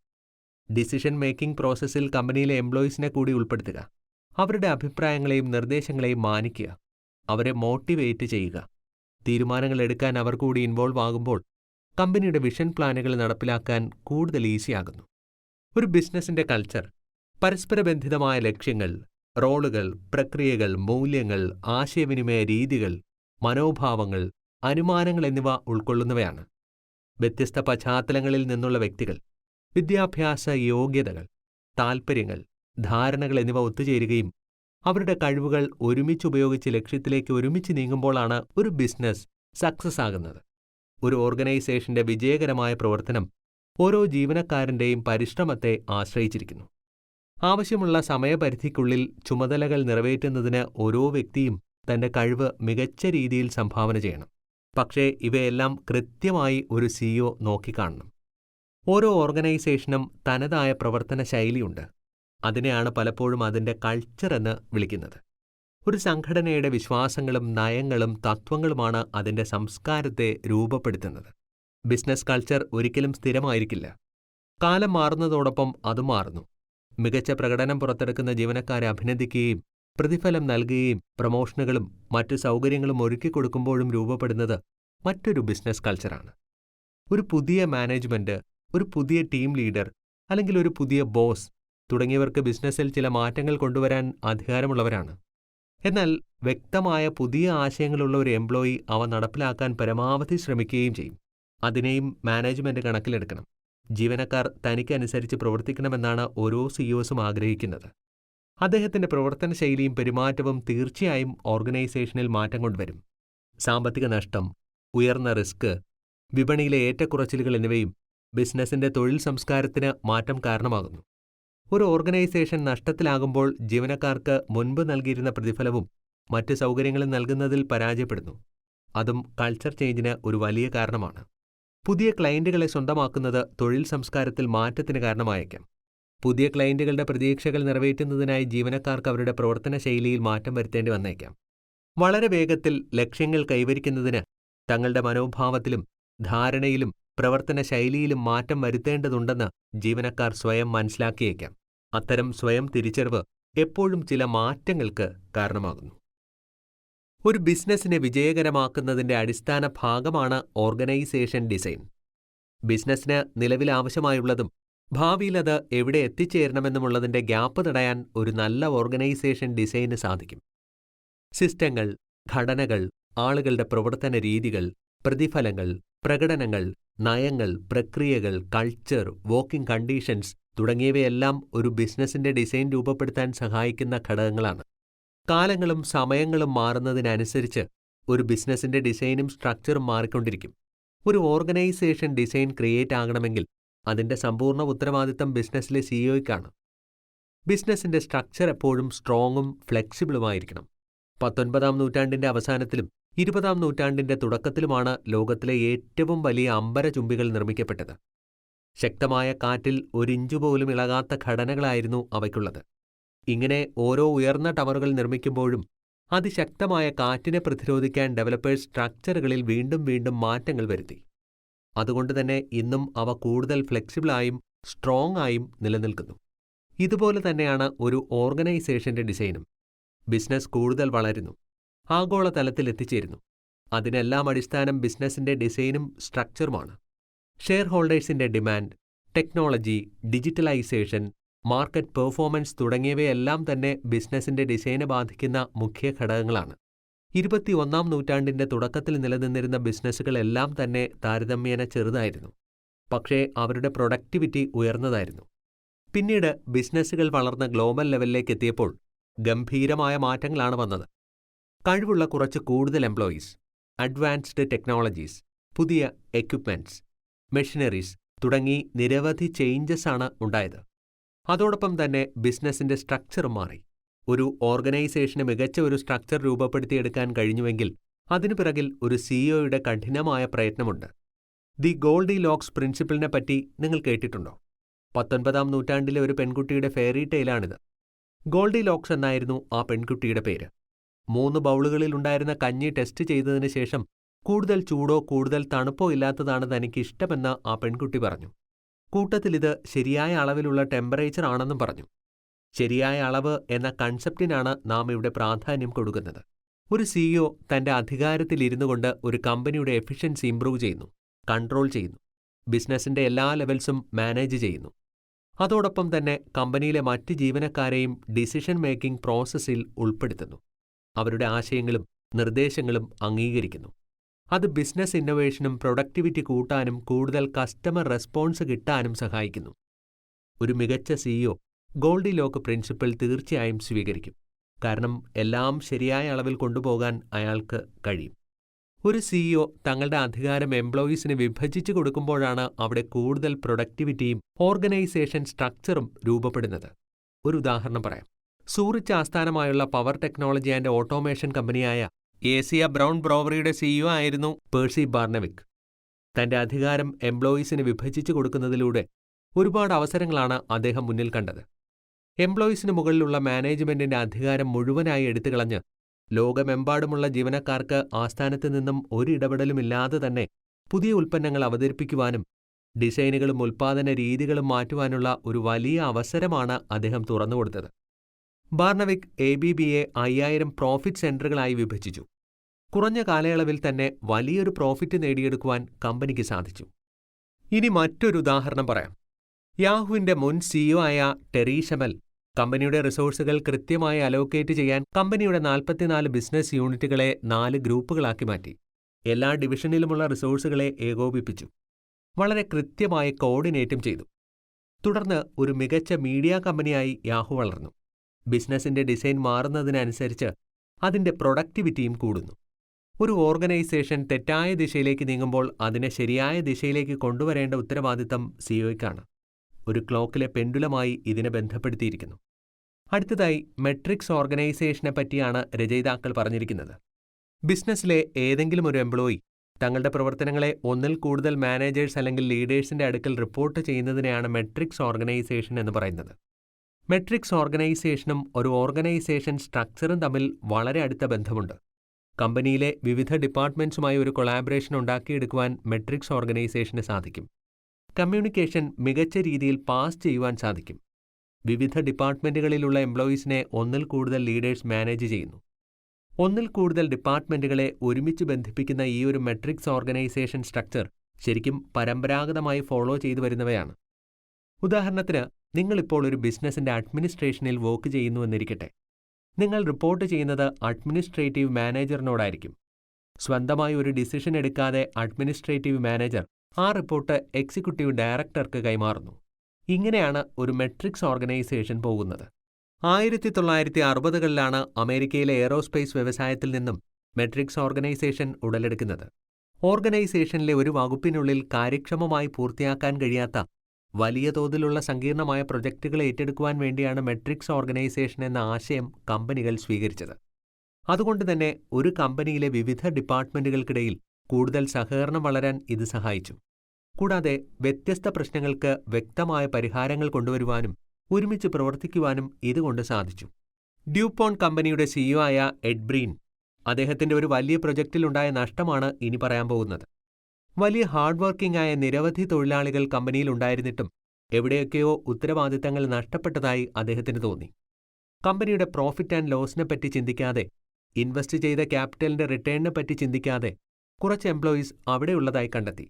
ഡിസിഷൻ മേക്കിംഗ് പ്രോസസ്സിൽ കമ്പനിയിലെ എംപ്ലോയീസിനെ കൂടി ഉൾപ്പെടുത്തുക. അവരുടെ അഭിപ്രായങ്ങളെയും നിർദ്ദേശങ്ങളെയും മാനിക്കുക. അവരെ മോട്ടിവേറ്റ് ചെയ്യുക. തീരുമാനങ്ങൾ എടുക്കാൻ അവർ കൂടി ഇൻവോൾവ് ആകുമ്പോൾ കമ്പനിയുടെ വിഷൻ പ്ലാനുകൾ നടപ്പിലാക്കാൻ കൂടുതൽ ഈസിയാകുന്നു. ഒരു ബിസിനസിന്റെ കൾച്ചർ പരസ്പരബന്ധിതമായ ലക്ഷ്യങ്ങൾ, റോളുകൾ, പ്രക്രിയകൾ, മൂല്യങ്ങൾ, ആശയവിനിമയ രീതികൾ, മനോഭാവങ്ങൾ, അനുമാനങ്ങൾ എന്നിവ ഉൾക്കൊള്ളുന്നവയാണ്. വ്യത്യസ്ത പശ്ചാത്തലങ്ങളിൽ നിന്നുള്ള വ്യക്തികൾ, വിദ്യാഭ്യാസ യോഗ്യതകൾ, താൽപ്പര്യങ്ങൾ, ധാരണകൾ എന്നിവ ഒത്തുചേരുകയും അവരുടെ കഴിവുകൾ ഒരുമിച്ചുപയോഗിച്ച് ലക്ഷ്യത്തിലേക്ക് ഒരുമിച്ച് നീങ്ങുമ്പോഴാണ് ഒരു ബിസിനസ് സക്സസ് ആകുന്നത്. ഒരു ഓർഗനൈസേഷന്റെ വിജയകരമായ പ്രവർത്തനം ഓരോ ജീവനക്കാരന്റെയും പരിശ്രമത്തെ ആശ്രയിച്ചിരിക്കുന്നു. ആവശ്യമുള്ള സമയപരിധിക്കുള്ളിൽ ചുമതലകൾ നിറവേറ്റുന്നതിന് ഓരോ വ്യക്തിയും തന്റെ കഴിവ് മികച്ച രീതിയിൽ സംഭാവന ചെയ്യണം. പക്ഷേ ഇവയെല്ലാം കൃത്യമായി ഒരു സിഇഒ നോക്കിക്കാണണം. ഓരോ ഓർഗനൈസേഷനും തനതായ പ്രവർത്തന ശൈലിയുണ്ട്. അതിനെയാണ് പലപ്പോഴും അതിന്റെ കൾച്ചർ എന്ന് വിളിക്കുന്നത്. ഒരു സംഘടനയുടെ വിശ്വാസങ്ങളും നയങ്ങളും തത്വങ്ങളുമാണ് അതിന്റെ സംസ്കാരത്തെ രൂപപ്പെടുത്തുന്നത്. ബിസിനസ് കൾച്ചർ ഒരിക്കലും സ്ഥിരമായിരിക്കില്ല. കാലം മാറുന്നതോടൊപ്പം അതും മാറുന്നു. മികച്ച പ്രകടനം പുറത്തെടുക്കുന്ന ജീവനക്കാരെ അഭിനന്ദിക്കുകയും പ്രതിഫലം നൽകുകയും പ്രമോഷനുകളും മറ്റു സൗകര്യങ്ങളും ഒരുക്കിക്കൊടുക്കുമ്പോഴും രൂപപ്പെടുന്നത് മറ്റൊരു ബിസിനസ് കൾച്ചറാണ്. ഒരു പുതിയ മാനേജ്മെന്റ്, ഒരു പുതിയ ടീം ലീഡർ അല്ലെങ്കിൽ ഒരു പുതിയ ബോസ് തുടങ്ങിയവർക്ക് ബിസിനസ്സിൽ ചില മാറ്റങ്ങൾ കൊണ്ടുവരാൻ അധികാരമുള്ളവരാണ്. എന്നാൽ വ്യക്തമായ പുതിയ ആശയങ്ങളുള്ള ഒരു എംപ്ലോയി അവ നടപ്പിലാക്കാൻ പരമാവധി ശ്രമിക്കുകയും ചെയ്യും. അതിനെയും മാനേജ്മെന്റ് കണക്കിലെടുക്കണം. ജീവനക്കാർ തനിക്കനുസരിച്ച് പ്രവർത്തിക്കണമെന്നാണ് ഓരോ സിഇഒസും ആഗ്രഹിക്കുന്നത്. അദ്ദേഹത്തിന്റെ പ്രവർത്തന ശൈലിയും പെരുമാറ്റവും തീർച്ചയായും ഓർഗനൈസേഷനിൽ മാറ്റം കൊണ്ടുവരും. സാമ്പത്തിക നഷ്ടം, ഉയർന്ന റിസ്ക്, വിപണിയിലെ ഏറ്റക്കുറച്ചിലുകൾ എന്നിവയും ബിസിനസിന്റെ തൊഴിൽ സംസ്കാരത്തിന് മാറ്റം കാരണമാകുന്നു. ഒരു ഓർഗനൈസേഷൻ നഷ്ടത്തിലാകുമ്പോൾ ജീവനക്കാർക്ക് മുൻപ് നൽകിയിരുന്ന പ്രതിഫലവും മറ്റ് സൗകര്യങ്ങളും നൽകുന്നതിൽ പരാജയപ്പെടുന്നു. അതും കൾച്ചർ ചേഞ്ചിന് ഒരു വലിയ കാരണമാണ്. പുതിയ ക്ലയന്റുകളെ സ്വന്തമാക്കുന്നത് തൊഴിൽ സംസ്കാരത്തിൽ മാറ്റത്തിന് കാരണമായേക്കാം. പുതിയ ക്ലയന്റുകളുടെ പ്രതീക്ഷകൾ നിറവേറ്റുന്നതിനായി ജീവനക്കാർക്ക് അവരുടെ പ്രവർത്തന ശൈലിയിൽ മാറ്റം വരുത്തേണ്ടി വന്നേക്കാം. വളരെ വേഗത്തിൽ ലക്ഷ്യങ്ങൾ കൈവരിക്കുന്നതിന് തങ്ങളുടെ മനോഭാവത്തിലും ധാരണയിലും പ്രവർത്തന ശൈലിയിലും മാറ്റം വരുത്തേണ്ടതുണ്ടെന്ന് ജീവനക്കാർ സ്വയം മനസ്സിലാക്കിയേക്കാം. അത്തരം സ്വയം തിരിച്ചറിവ് എപ്പോഴും ചില മാറ്റങ്ങൾക്ക് കാരണമാകുന്നു. ഒരു ബിസിനസ്സിനെ വിജയകരമാക്കുന്നതിന്റെ അടിസ്ഥാന ഭാഗമാണ് ഓർഗനൈസേഷൻ ഡിസൈൻ. ബിസിനസ്സിന് നിലവിൽ ആവശ്യമായുള്ളതും ഭാവിയിൽ അത് എവിടെ എത്തിച്ചേരണമെന്നുമുള്ളതിന്റെ ഗ്യാപ്പ് തടയാൻ ഒരു നല്ല ഓർഗനൈസേഷൻ ഡിസൈന് സാധിക്കും. സിസ്റ്റങ്ങൾ, ഘടനകൾ, ആളുകളുടെ പ്രവർത്തന രീതികൾ, പ്രതിഫലങ്ങൾ, പ്രകടനങ്ങൾ, നയങ്ങൾ, പ്രക്രിയകൾ, കൾച്ചർ, വർക്കിംഗ് കണ്ടീഷൻസ് തുടങ്ങിയവയെല്ലാം ഒരു ബിസിനസിന്റെ ഡിസൈൻ രൂപപ്പെടുത്താൻ സഹായിക്കുന്ന ഘടകങ്ങളാണ്. കാലങ്ങളും സമയങ്ങളും മാറുന്നതിനനുസരിച്ച് ഒരു ബിസിനസിന്റെ ഡിസൈനും സ്ട്രക്ചറും മാറിക്കൊണ്ടിരിക്കും. ഒരു ഓർഗനൈസേഷൻ ഡിസൈൻ ക്രിയേറ്റ് ആകണമെങ്കിൽ അതിന്റെ സമ്പൂർണ്ണ ഉത്തരവാദിത്തം ബിസിനസ്സിലെ സിഇഒയ്ക്കാണ്. ബിസിനസിന്റെ സ്ട്രക്ചർ എപ്പോഴും സ്ട്രോങ്ങും ഫ്ലെക്സിബിളുമായിരിക്കണം. 19-ാം നൂറ്റാണ്ടിന്റെ അവസാനത്തിലും 20-ാം നൂറ്റാണ്ടിന്റെ തുടക്കത്തിലുമാണ് ലോകത്തിലെ ഏറ്റവും വലിയ അംബരചുംബികൾ നിർമ്മിക്കപ്പെട്ടത്. ശക്തമായ കാറ്റിൽ ഒരിഞ്ചുപോലും ഇളകാത്ത ഘടനകളായിരുന്നു അവയ്ക്കുള്ളത്. ഇങ്ങനെ ഓരോ ഉയർന്ന ടവറുകൾ നിർമ്മിക്കുമ്പോഴും അതിശക്തമായ കാറ്റിനെ പ്രതിരോധിക്കാൻ ഡെവലപ്പേഴ്സ് സ്ട്രക്ചറുകളിൽ വീണ്ടും വീണ്ടും മാറ്റങ്ങൾ വരുത്തി. അതുകൊണ്ടുതന്നെ ഇന്നും അവ കൂടുതൽ ഫ്ലെക്സിബിളായും സ്ട്രോങ് ആയും നിലനിൽക്കുന്നു. ഇതുപോലെ തന്നെയാണ് ഒരു ഓർഗനൈസേഷന്റെ ഡിസൈനും. ബിസിനസ് കൂടുതൽ വളരുന്നു, ആഗോളതലത്തിൽ എത്തിച്ചേരുന്നു. അതിനെല്ലാം അടിസ്ഥാനം ബിസിനസിന്റെ ഡിസൈനും സ്ട്രക്ചറുമാണ്. ഷെയർ ഹോൾഡേഴ്സിന്റെ demand, technology, digitalisation, market performance തുടങ്ങിയവയെല്ലാം തന്നെ ബിസിനസിന്റെ ഡിസൈനെ ബാധിക്കുന്ന മുഖ്യ ഘടകങ്ങളാണ്. 21-ാം നൂറ്റാണ്ടിന്റെ തുടക്കത്തിൽ നിലനിന്നിരുന്ന ബിസിനസ്സുകളെല്ലാം തന്നെ താരതമ്യേന ചെറുതായിരുന്നു, പക്ഷേ അവരുടെ പ്രൊഡക്ടിവിറ്റി ഉയർന്നതായിരുന്നു. പിന്നീട് ബിസിനസ്സുകൾ വളർന്ന ഗ്ലോബൽ ലെവലിലേക്ക് എത്തിയപ്പോൾ ഗംഭീരമായ മാറ്റങ്ങളാണ് വന്നത്. കഴിവുള്ള കുറച്ച് കൂടുതൽ എംപ്ലോയീസ്, അഡ്വാൻസ്ഡ് ടെക്നോളജീസ്, പുതിയ എക്യുപ്മെന്റ്സ്, മെഷീനറീസ് തുടങ്ങി നിരവധി ചേഞ്ചസ് ആണ് ഉണ്ടായത്. അതോടൊപ്പം തന്നെ ബിസിനസിന്റെ സ്ട്രക്ചറും മാറി. ഒരു ഓർഗനൈസേഷന് മികച്ച ഒരു സ്ട്രക്ചർ രൂപപ്പെടുത്തിയെടുക്കാൻ കഴിഞ്ഞുവെങ്കിൽ അതിനു പിറകിൽ ഒരു സിഇഒയുടെ കഠിനമായ പ്രയത്നമുണ്ട്. ദി ഗോൾഡി ലോക്സ് പ്രിൻസിപ്പിളിനെ പറ്റി നിങ്ങൾ കേട്ടിട്ടുണ്ടോ? 19-ാം നൂറ്റാണ്ടിലെ ഒരു പെൺകുട്ടിയുടെ ഫെയറി ടെയിലാണിത്. ഗോൾഡി ലോക്സ് എന്നായിരുന്നു ആ പെൺകുട്ടിയുടെ പേര്. 3 ബൗളുകളിലുണ്ടായിരുന്ന കഞ്ഞി ടെസ്റ്റ് ചെയ്തതിനു ശേഷം കൂടുതൽ ചൂടോ കൂടുതൽ തണുപ്പോ ഇല്ലാത്തതാണ് തനിക്ക് ഇഷ്ടമെന്ന് ആ പെൺകുട്ടി പറഞ്ഞു. കൂട്ടത്തിലിത് ശരിയായ അളവിലുള്ള ടെമ്പറേച്ചർ ആണെന്നും പറഞ്ഞു. ശരിയായ അളവ് എന്ന കൺസെപ്റ്റിനാണ് നാം ഇവിടെ പ്രാധാന്യം കൊടുക്കുന്നത്. ഒരു സിഇഒ തന്റെ അധികാരത്തിലിരുന്നു കൊണ്ട് ഒരു കമ്പനിയുടെ എഫിഷ്യൻസി ഇംപ്രൂവ് ചെയ്യുന്നു, കൺട്രോൾ ചെയ്യുന്നു, ബിസിനസിന്റെ എല്ലാ ലെവൽസും മാനേജ് ചെയ്യുന്നു. അതോടൊപ്പം തന്നെ കമ്പനിയിലെ മറ്റ് ജീവനക്കാരെയും ഡിസിഷൻ മേക്കിംഗ് പ്രോസസ്സിൽ ഉൾപ്പെടുത്തുന്നു. അവരുടെ ആശയങ്ങളും നിർദ്ദേശങ്ങളും അംഗീകരിക്കുന്നു. അത് ബിസിനസ് ഇന്നൊവേഷനും പ്രൊഡക്ടിവിറ്റി കൂട്ടാനും കൂടുതൽ കസ്റ്റമർ റെസ്പോൺസ് കിട്ടാനും സഹായിക്കുന്നു. ഒരു മികച്ച സിഇഒ ഗോൾഡി ലോക്ക് പ്രിൻസിപ്പിൾ തീർച്ചയായും സ്വീകരിക്കും. കാരണം എല്ലാം ശരിയായ അളവിൽ കൊണ്ടുപോകാൻ അയാൾക്ക് കഴിയും. ഒരു സിഇഒ തങ്ങളുടെ അധികാരം എംപ്ലോയീസിന് വിഭജിച്ചു കൊടുക്കുമ്പോഴാണ് അവിടെ കൂടുതൽ പ്രൊഡക്ടിവിറ്റിയും ഓർഗനൈസേഷൻ സ്ട്രക്ചറും രൂപപ്പെടുന്നത്. ഒരു ഉദാഹരണം പറയാം. സൂറിച്ച് ആസ്ഥാനമായുള്ള പവർ ടെക്നോളജി ആൻഡ് ഓട്ടോമേഷൻ കമ്പനിയായ ഏസിയ ബ്രൗൺ ബ്രോവറിയുടെ സിഇഒ ആയിരുന്നു പേഴ്സി ബാർണവിക്. തന്റെ അധികാരം എംപ്ലോയീസിന് വിഭജിച്ചു കൊടുക്കുന്നതിലൂടെ ഒരുപാട് അവസരങ്ങളാണ് അദ്ദേഹം മുന്നിൽ കണ്ടത്. എംപ്ലോയീസിന് മുകളിലുള്ള മാനേജ്മെന്റിന്റെ അധികാരം മുഴുവനായി എടുത്തുകളഞ്ഞ് ലോകമെമ്പാടുമുള്ള ജീവനക്കാർക്ക് ആസ്ഥാനത്ത് നിന്നും ഒരിടപെടലുമില്ലാതെ തന്നെ പുതിയ ഉൽപ്പന്നങ്ങൾ അവതരിപ്പിക്കുവാനും ഡിസൈനുകളും ഉൽപ്പാദന രീതികളും മാറ്റുവാനുള്ള ഒരു വലിയ അവസരമാണ് അദ്ദേഹം തുറന്നുകൊടുത്തത്. ബാർണവിക് ABBയെ 5000 പ്രോഫിറ്റ് സെന്ററുകളായി വിഭജിച്ചു. കുറഞ്ഞ കാലയളവിൽ തന്നെ വലിയൊരു പ്രോഫിറ്റ് നേടിയെടുക്കുവാൻ കമ്പനിക്ക് സാധിച്ചു. ഇനി മറ്റൊരു ഉദാഹരണം പറയാം. യാഹുവിന്റെ മുൻ സിഇഒ ആയ ടെറി ഷെമൽ കമ്പനിയുടെ റിസോഴ്സുകൾ കൃത്യമായി അലോക്കേറ്റ് ചെയ്യാൻ കമ്പനിയുടെ 44 ബിസിനസ് യൂണിറ്റുകളെ 4 ഗ്രൂപ്പുകളാക്കി മാറ്റി. എല്ലാ ഡിവിഷനിലുമുള്ള റിസോഴ്സുകളെ ഏകോപിപ്പിച്ചു. വളരെ കൃത്യമായി കോർഡിനേറ്റും ചെയ്തു. തുടർന്ന് ഒരു മികച്ച മീഡിയ കമ്പനിയായി യാഹു വളർന്നു. ബിസിനസിന്റെ ഡിസൈൻ മാറുന്നതിനനുസരിച്ച് അതിന്റെ പ്രൊഡക്ടിവിറ്റിയും കൂടുന്നു. ഒരു ഓർഗനൈസേഷൻ തെറ്റായ ദിശയിലേക്ക് നീങ്ങുമ്പോൾ അതിനെ ശരിയായ ദിശയിലേക്ക് കൊണ്ടുവരേണ്ട ഉത്തരവാദിത്തം സിഇഒയ്ക്കാണ്. ഒരു ക്ലോക്കിലെ പെൻഡുലമായി ഇതിനെ ബന്ധപ്പെടുത്തിയിരിക്കുന്നു. അടുത്തതായി മെട്രിക്സ് ഓർഗനൈസേഷനെ പറ്റിയാണ് രചയിതാക്കൾ പറഞ്ഞിരിക്കുന്നത്. ബിസിനസ്സിലെ ഏതെങ്കിലും ഒരു എംപ്ലോയി തങ്ങളുടെ പ്രവർത്തനങ്ങളെ ഒന്നിൽ കൂടുതൽ മാനേജേഴ്സ് അല്ലെങ്കിൽ ലീഡേഴ്സിന്റെ അടുക്കൽ റിപ്പോർട്ട് ചെയ്യുന്നതിനെയാണ് മെട്രിക്സ് ഓർഗനൈസേഷൻ എന്ന് പറയുന്നത്. മെട്രിക്സ് ഓർഗനൈസേഷനും ഒരു ഓർഗനൈസേഷൻ സ്ട്രക്ചറും തമ്മിൽ വളരെ അടുത്ത ബന്ധമുണ്ട്. കമ്പനിയിലെ വിവിധ ഡിപ്പാർട്ട്മെന്റ്സുമായി ഒരു കൊളാബറേഷൻ ഉണ്ടാക്കിയെടുക്കുവാൻ മെട്രിക്സ് ഓർഗനൈസേഷന് സാധിക്കും. കമ്മ്യൂണിക്കേഷൻ മികച്ച രീതിയിൽ പാസ് ചെയ്യുവാൻ സാധിക്കും. വിവിധ ഡിപ്പാർട്ട്മെന്റുകളിലുള്ള എംപ്ലോയീസിനെ ഒന്നിൽ കൂടുതൽ ലീഡേഴ്സ് മാനേജ് ചെയ്യുന്നു. ഒന്നിൽ കൂടുതൽ ഡിപ്പാർട്ട്മെന്റുകളെ ഒരുമിച്ച് ബന്ധിപ്പിക്കുന്ന ഈ ഒരു മെട്രിക്സ് ഓർഗനൈസേഷൻ സ്ട്രക്ചർ ശരിക്കും പരമ്പരാഗതമായി ഫോളോ ചെയ്തു വരുന്നവയാണ്. ഉദാഹരണത്തിന്, നിങ്ങളിപ്പോൾ ഒരു ബിസിനസിന്റെ അഡ്മിനിസ്ട്രേഷനിൽ വർക്ക് ചെയ്യുന്നുവെന്നിരിക്കട്ടെ. നിങ്ങൾ റിപ്പോർട്ട് ചെയ്യുന്നത് അഡ്മിനിസ്ട്രേറ്റീവ് മാനേജറിനോടായിരിക്കും. സ്വന്തമായി ഒരു ഡിസിഷൻ എടുക്കാതെ അഡ്മിനിസ്ട്രേറ്റീവ് മാനേജർ ആ റിപ്പോർട്ട് എക്സിക്യൂട്ടീവ് ഡയറക്ടർക്ക് കൈമാറുന്നു. ഇങ്ങനെയാണ് ഒരു മെട്രിക്സ് ഓർഗനൈസേഷൻ പോകുന്നത്. 1960കളിലാണ് അമേരിക്കയിലെ എയറോസ്പേസ് വ്യവസായത്തിൽ നിന്നും മെട്രിക്സ് ഓർഗനൈസേഷൻ ഉടലെടുക്കുന്നത്. ഓർഗനൈസേഷനിലെ ഒരു വകുപ്പിനുള്ളിൽ കാര്യക്ഷമമായി പൂർത്തിയാക്കാൻ കഴിയാത്ത വലിയ തോതിലുള്ള സങ്കീർണമായ പ്രൊജക്റ്റുകൾ ഏറ്റെടുക്കുവാൻ വേണ്ടിയാണ് മെട്രിക്സ് ഓർഗനൈസേഷൻ എന്ന ആശയം കമ്പനികൾ സ്വീകരിച്ചത്. അതുകൊണ്ട് തന്നെ ഒരു കമ്പനിയിലെ വിവിധ ഡിപ്പാർട്ട്മെന്റുകൾക്കിടയിൽ കൂടുതൽ സഹകരണം വളരാൻ ഇത് സഹായിച്ചു. കൂടാതെ വ്യത്യസ്ത പ്രശ്നങ്ങൾക്ക് വ്യക്തമായ പരിഹാരങ്ങൾ കൊണ്ടുവരുവാനും ഒരുമിച്ച് പ്രവർത്തിക്കുവാനും ഇതുകൊണ്ട് സാധിച്ചു. ഡ്യൂപോൺ കമ്പനിയുടെ സിഇഒ ആയ എഡ് ബ്രീൻ അദ്ദേഹത്തിന്റെ ഒരു വലിയ പ്രൊജക്റ്റിലുണ്ടായ നഷ്ടമാണ് ഇനി പറയാൻ പോകുന്നത്. വലിയ ഹാർഡ് വർക്കിംഗ് ആയ നിരവധി തൊഴിലാളികൾ കമ്പനിയിൽ ഉണ്ടായിരുന്നിട്ടും എവിടെയൊക്കെയോ ഉത്തരവാദിത്തങ്ങൾ നഷ്ടപ്പെട്ടതായി അദ്ദേഹത്തിന് തോന്നി. കമ്പനിയുടെ പ്രോഫിറ്റ് ആൻഡ് ലോസിനെ പറ്റി ചിന്തിക്കാതെ, ഇൻവെസ്റ്റ് ചെയ്ത ക്യാപിറ്റലിന്റെ റിട്ടേണിനെ പറ്റി ചിന്തിക്കാതെ കുറച്ച് എംപ്ലോയീസ് അവിടെയുള്ളതായി കണ്ടെത്തി.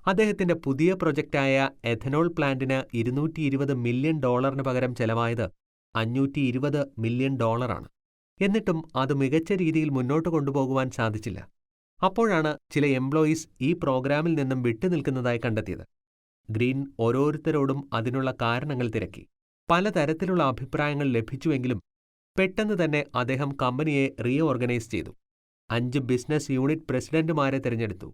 അദ്ദേഹത്തിന്റെ പുതിയ പ്രൊജക്റ്റായ എഥനോൾ പ്ലാന്റിന് $220 മില്യൺ പകരം ചെലവായത് $520 മില്യൺ. എന്നിട്ടും അത് മികച്ച രീതിയിൽ മുന്നോട്ട് കൊണ്ടുപോകുവാൻ സാധിച്ചില്ല. അപ്പോഴാണ് ചില എംപ്ലോയീസ് ഈ പ്രോഗ്രാമിൽ നിന്നും വിട്ടുനിൽക്കുന്നതായി കണ്ടെത്തിയത്. ഗ്രീൻ ഓരോരുത്തരോടും അതിനുള്ള കാരണങ്ങൾ തിരക്കി. പലതരത്തിലുള്ള അഭിപ്രായങ്ങൾ ലഭിച്ചുവെങ്കിലും പെട്ടെന്ന് തന്നെ അദ്ദേഹം കമ്പനിയെ റീഓർഗനൈസ് ചെയ്തു. 5 ബിസിനസ് യൂണിറ്റ് പ്രസിഡന്റുമാരെ തിരഞ്ഞെടുത്തു.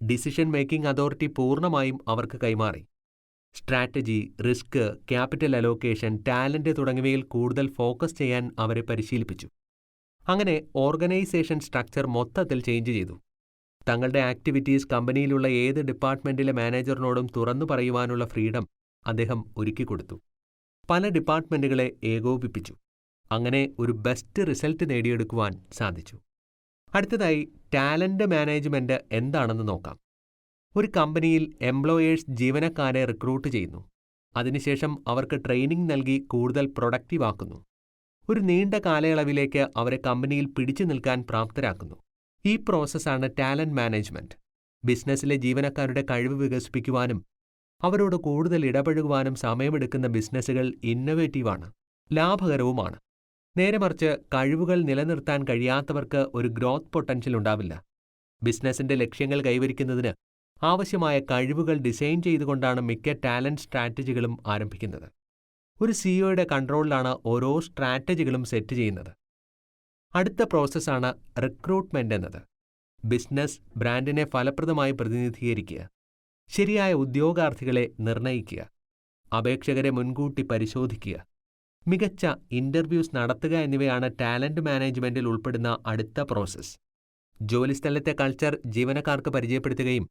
ഡിസിഷൻ മേക്കിംഗ് അതോറിറ്റി പൂർണ്ണമായും അവർക്ക് കൈമാറി. Strategy, risk, capital allocation, talent തുടങ്ങിയവയിൽ കൂടുതൽ ഫോക്കസ് ചെയ്യാൻ അവരെ പരിശീലിപ്പിച്ചു. അങ്ങനെ ഓർഗനൈസേഷൻ സ്ട്രക്ചർ മൊത്തത്തിൽ ചേഞ്ച് ചെയ്തു. തങ്ങളുടെ ആക്ടിവിറ്റീസ് കമ്പനിയിലുള്ള ഏത് ഡിപ്പാർട്ട്മെന്റിലെ മാനേജറിനോടും തുറന്നു പറയുവാനുള്ള ഫ്രീഡം അദ്ദേഹം ഒരുക്കിക്കൊടുത്തു. പല ഡിപ്പാർട്ട്മെന്റുകളെ ഏകോപിപ്പിച്ചു. അങ്ങനെ ഒരു ബെസ്റ്റ് റിസൾട്ട് നേടിയെടുക്കുവാൻ സാധിച്ചു. അടുത്തതായി ടാലന്റ് മാനേജ്മെന്റ് എന്താണെന്ന് നോക്കാം. ഒരു കമ്പനിയിൽ എംപ്ലോയേഴ്സ് ജീവനക്കാരെ റിക്രൂട്ട് ചെയ്യുന്നു. അതിനുശേഷം അവർക്ക് ട്രെയിനിംഗ് നൽകി കൂടുതൽ പ്രൊഡക്റ്റീവ് ആക്കുന്നു. ഒരു നീണ്ട കാലയളവിലേക്ക് അവരെ കമ്പനിയിൽ പിടിച്ചു നിൽക്കാൻ പ്രാപ്തരാക്കുന്നു. ഈ പ്രോസസ്സാണ് ടാലന്റ് മാനേജ്മെന്റ്. ബിസിനസ്സിലെ ജീവനക്കാരുടെ കഴിവ് വികസിപ്പിക്കുവാനും അവരോട് കൂടുതൽ ഇടപഴകുവാനും സമയമെടുക്കുന്ന ബിസിനസ്സുകൾ ഇന്നൊവേറ്റീവാണ്, ലാഭകരവുമാണ്. നേരെമറിച്ച് കഴിവുകൾ നിലനിർത്താൻ കഴിയാത്തവർക്ക് ഒരു ഗ്രോത്ത് പൊട്ടൻഷ്യൽ ഉണ്ടാവില്ല. ബിസിനസിന്റെ ലക്ഷ്യങ്ങൾ കൈവരിക്കുന്നതിന് ആവശ്യമായ കഴിവുകൾ ഡിസൈൻ ചെയ്തുകൊണ്ടാണ് മിക്ക ടാലന്റ് സ്ട്രാറ്റജികളും ആരംഭിക്കുന്നത്. ഒരു സിഇഒയുടെ കൺട്രോളിലാണ് ഓരോ സ്ട്രാറ്റജികളും സെറ്റ് ചെയ്യുന്നത്. അടുത്ത പ്രോസസ്സാണ് റിക്രൂട്ട്മെന്റ് എന്നത്. ബിസിനസ് ബ്രാൻഡിനെ ഫലപ്രദമായി പ്രതിനിധീകരിക്കുക, ശരിയായ ഉദ്യോഗാർത്ഥികളെ നിർണയിക്കുക, അപേക്ഷകരെ മുൻകൂട്ടി പരിശോധിക്കുക, മികച്ച ഇന്റർവ്യൂസ് നടത്തുക എന്നിവയാണ് ടാലന്റ് മാനേജ്മെന്റിൽ ഉൾപ്പെടുന്ന അടുത്ത പ്രോസസ്സ്. ജോലിസ്ഥലത്തെ കൾച്ചർ ജീവനക്കാർക്ക് പരിചയപ്പെടുത്തുകയും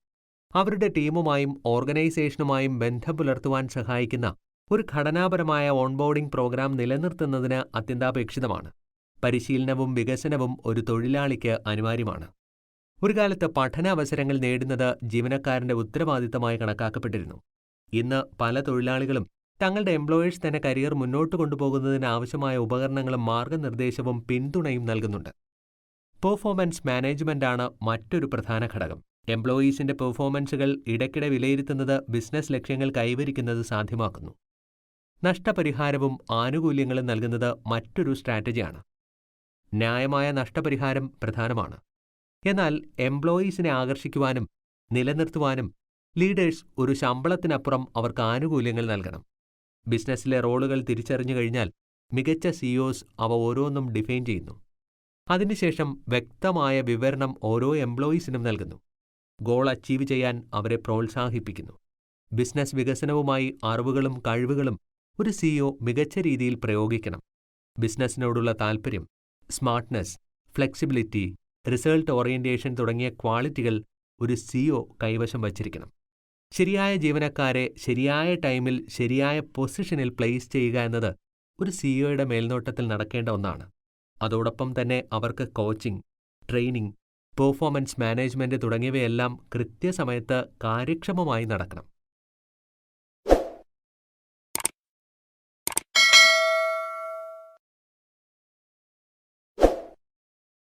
അവരുടെ ടീമുമായും ഓർഗനൈസേഷനുമായും ബന്ധം പുലർത്തുവാൻ സഹായിക്കുന്ന ഒരു ഘടനാപരമായ ഓൺബോർഡിംഗ് പ്രോഗ്രാം നിലനിർത്തുന്നതിന് അത്യന്താപേക്ഷിതമാണ്. പരിശീലനവും വികസനവും ഒരു തൊഴിലാളിക്ക് അനിവാര്യമാണ്. ഒരു കാലത്ത് പഠനാവസരങ്ങൾ നേടുന്നത് ജീവനക്കാരന്റെ ഉത്തരവാദിത്തമായി കണക്കാക്കപ്പെട്ടിരുന്നു. ഇന്ന് പല തൊഴിലാളികളും തങ്ങളുടെ എംപ്ലോയേഴ്സ് തന്നെ കരിയർ മുന്നോട്ട് കൊണ്ടുപോകുന്നതിന് ആവശ്യമായ ഉപകരണങ്ങളും മാർഗനിർദ്ദേശവും പിന്തുണയും നൽകുന്നുണ്ട്. പെർഫോമൻസ് മാനേജ്മെന്റാണ് മറ്റൊരു പ്രധാന ഘടകം. എംപ്ലോയീസിന്റെ പെർഫോമൻസുകൾ ഇടയ്ക്കിടെ വിലയിരുത്തുന്നത് ബിസിനസ് ലക്ഷ്യങ്ങൾ കൈവരിക്കുന്നത് സാധ്യമാക്കുന്നു. നഷ്ടപരിഹാരവും ആനുകൂല്യങ്ങളും നൽകുന്നത് മറ്റൊരു സ്ട്രാറ്റജിയാണ്. ന്യായമായ നഷ്ടപരിഹാരം പ്രധാനമാണ്. എന്നാൽ എംപ്ലോയീസിനെ ആകർഷിക്കുവാനും നിലനിർത്തുവാനും ലീഡേഴ്സ് ഒരു ശമ്പളത്തിനപ്പുറം അവർക്ക് ആനുകൂല്യങ്ങൾ നൽകണം. ബിസിനസ്സിലെ റോളുകൾ തിരിച്ചറിഞ്ഞു കഴിഞ്ഞാൽ മികച്ച സിഇഒസ് അവ ഓരോന്നും ഡിഫൈൻ ചെയ്യുന്നു. അതിനുശേഷം വ്യക്തമായ വിവരണം ഓരോ എംപ്ലോയീസിനും നൽകുന്നു. ഗോൾ അച്ചീവ് ചെയ്യാൻ അവരെ പ്രോത്സാഹിപ്പിക്കുന്നു. ബിസിനസ് വികസനവുമായി അറിവുകളും കഴിവുകളും ഒരു സിഇഒ മികച്ച രീതിയിൽ പ്രയോഗിക്കണം. ബിസിനസ്സിനോടുള്ള താൽപ്പര്യം, സ്മാർട്ട്നെസ്, ഫ്ലെക്സിബിലിറ്റി, റിസൾട്ട് ഓറിയന്റേഷൻ തുടങ്ങിയ ക്വാളിറ്റികൾ ഒരു സിഇഒ കൈവശം വച്ചിരിക്കണം. ശരിയായ ജീവനക്കാരെ ശരിയായ ടൈമിൽ ശരിയായ പൊസിഷനിൽ പ്ലേസ് ചെയ്യുക എന്നത് ഒരു സിഇഒയുടെ മേൽനോട്ടത്തിൽ നടക്കേണ്ട ഒന്നാണ്. അതോടൊപ്പം തന്നെ അവർക്ക് കോച്ചിംഗ്, ട്രെയിനിംഗ്, പെർഫോമൻസ് മാനേജ്മെന്റ് തുടങ്ങിയവയെല്ലാം കൃത്യസമയത്ത് കാര്യക്ഷമമായി നടക്കണം.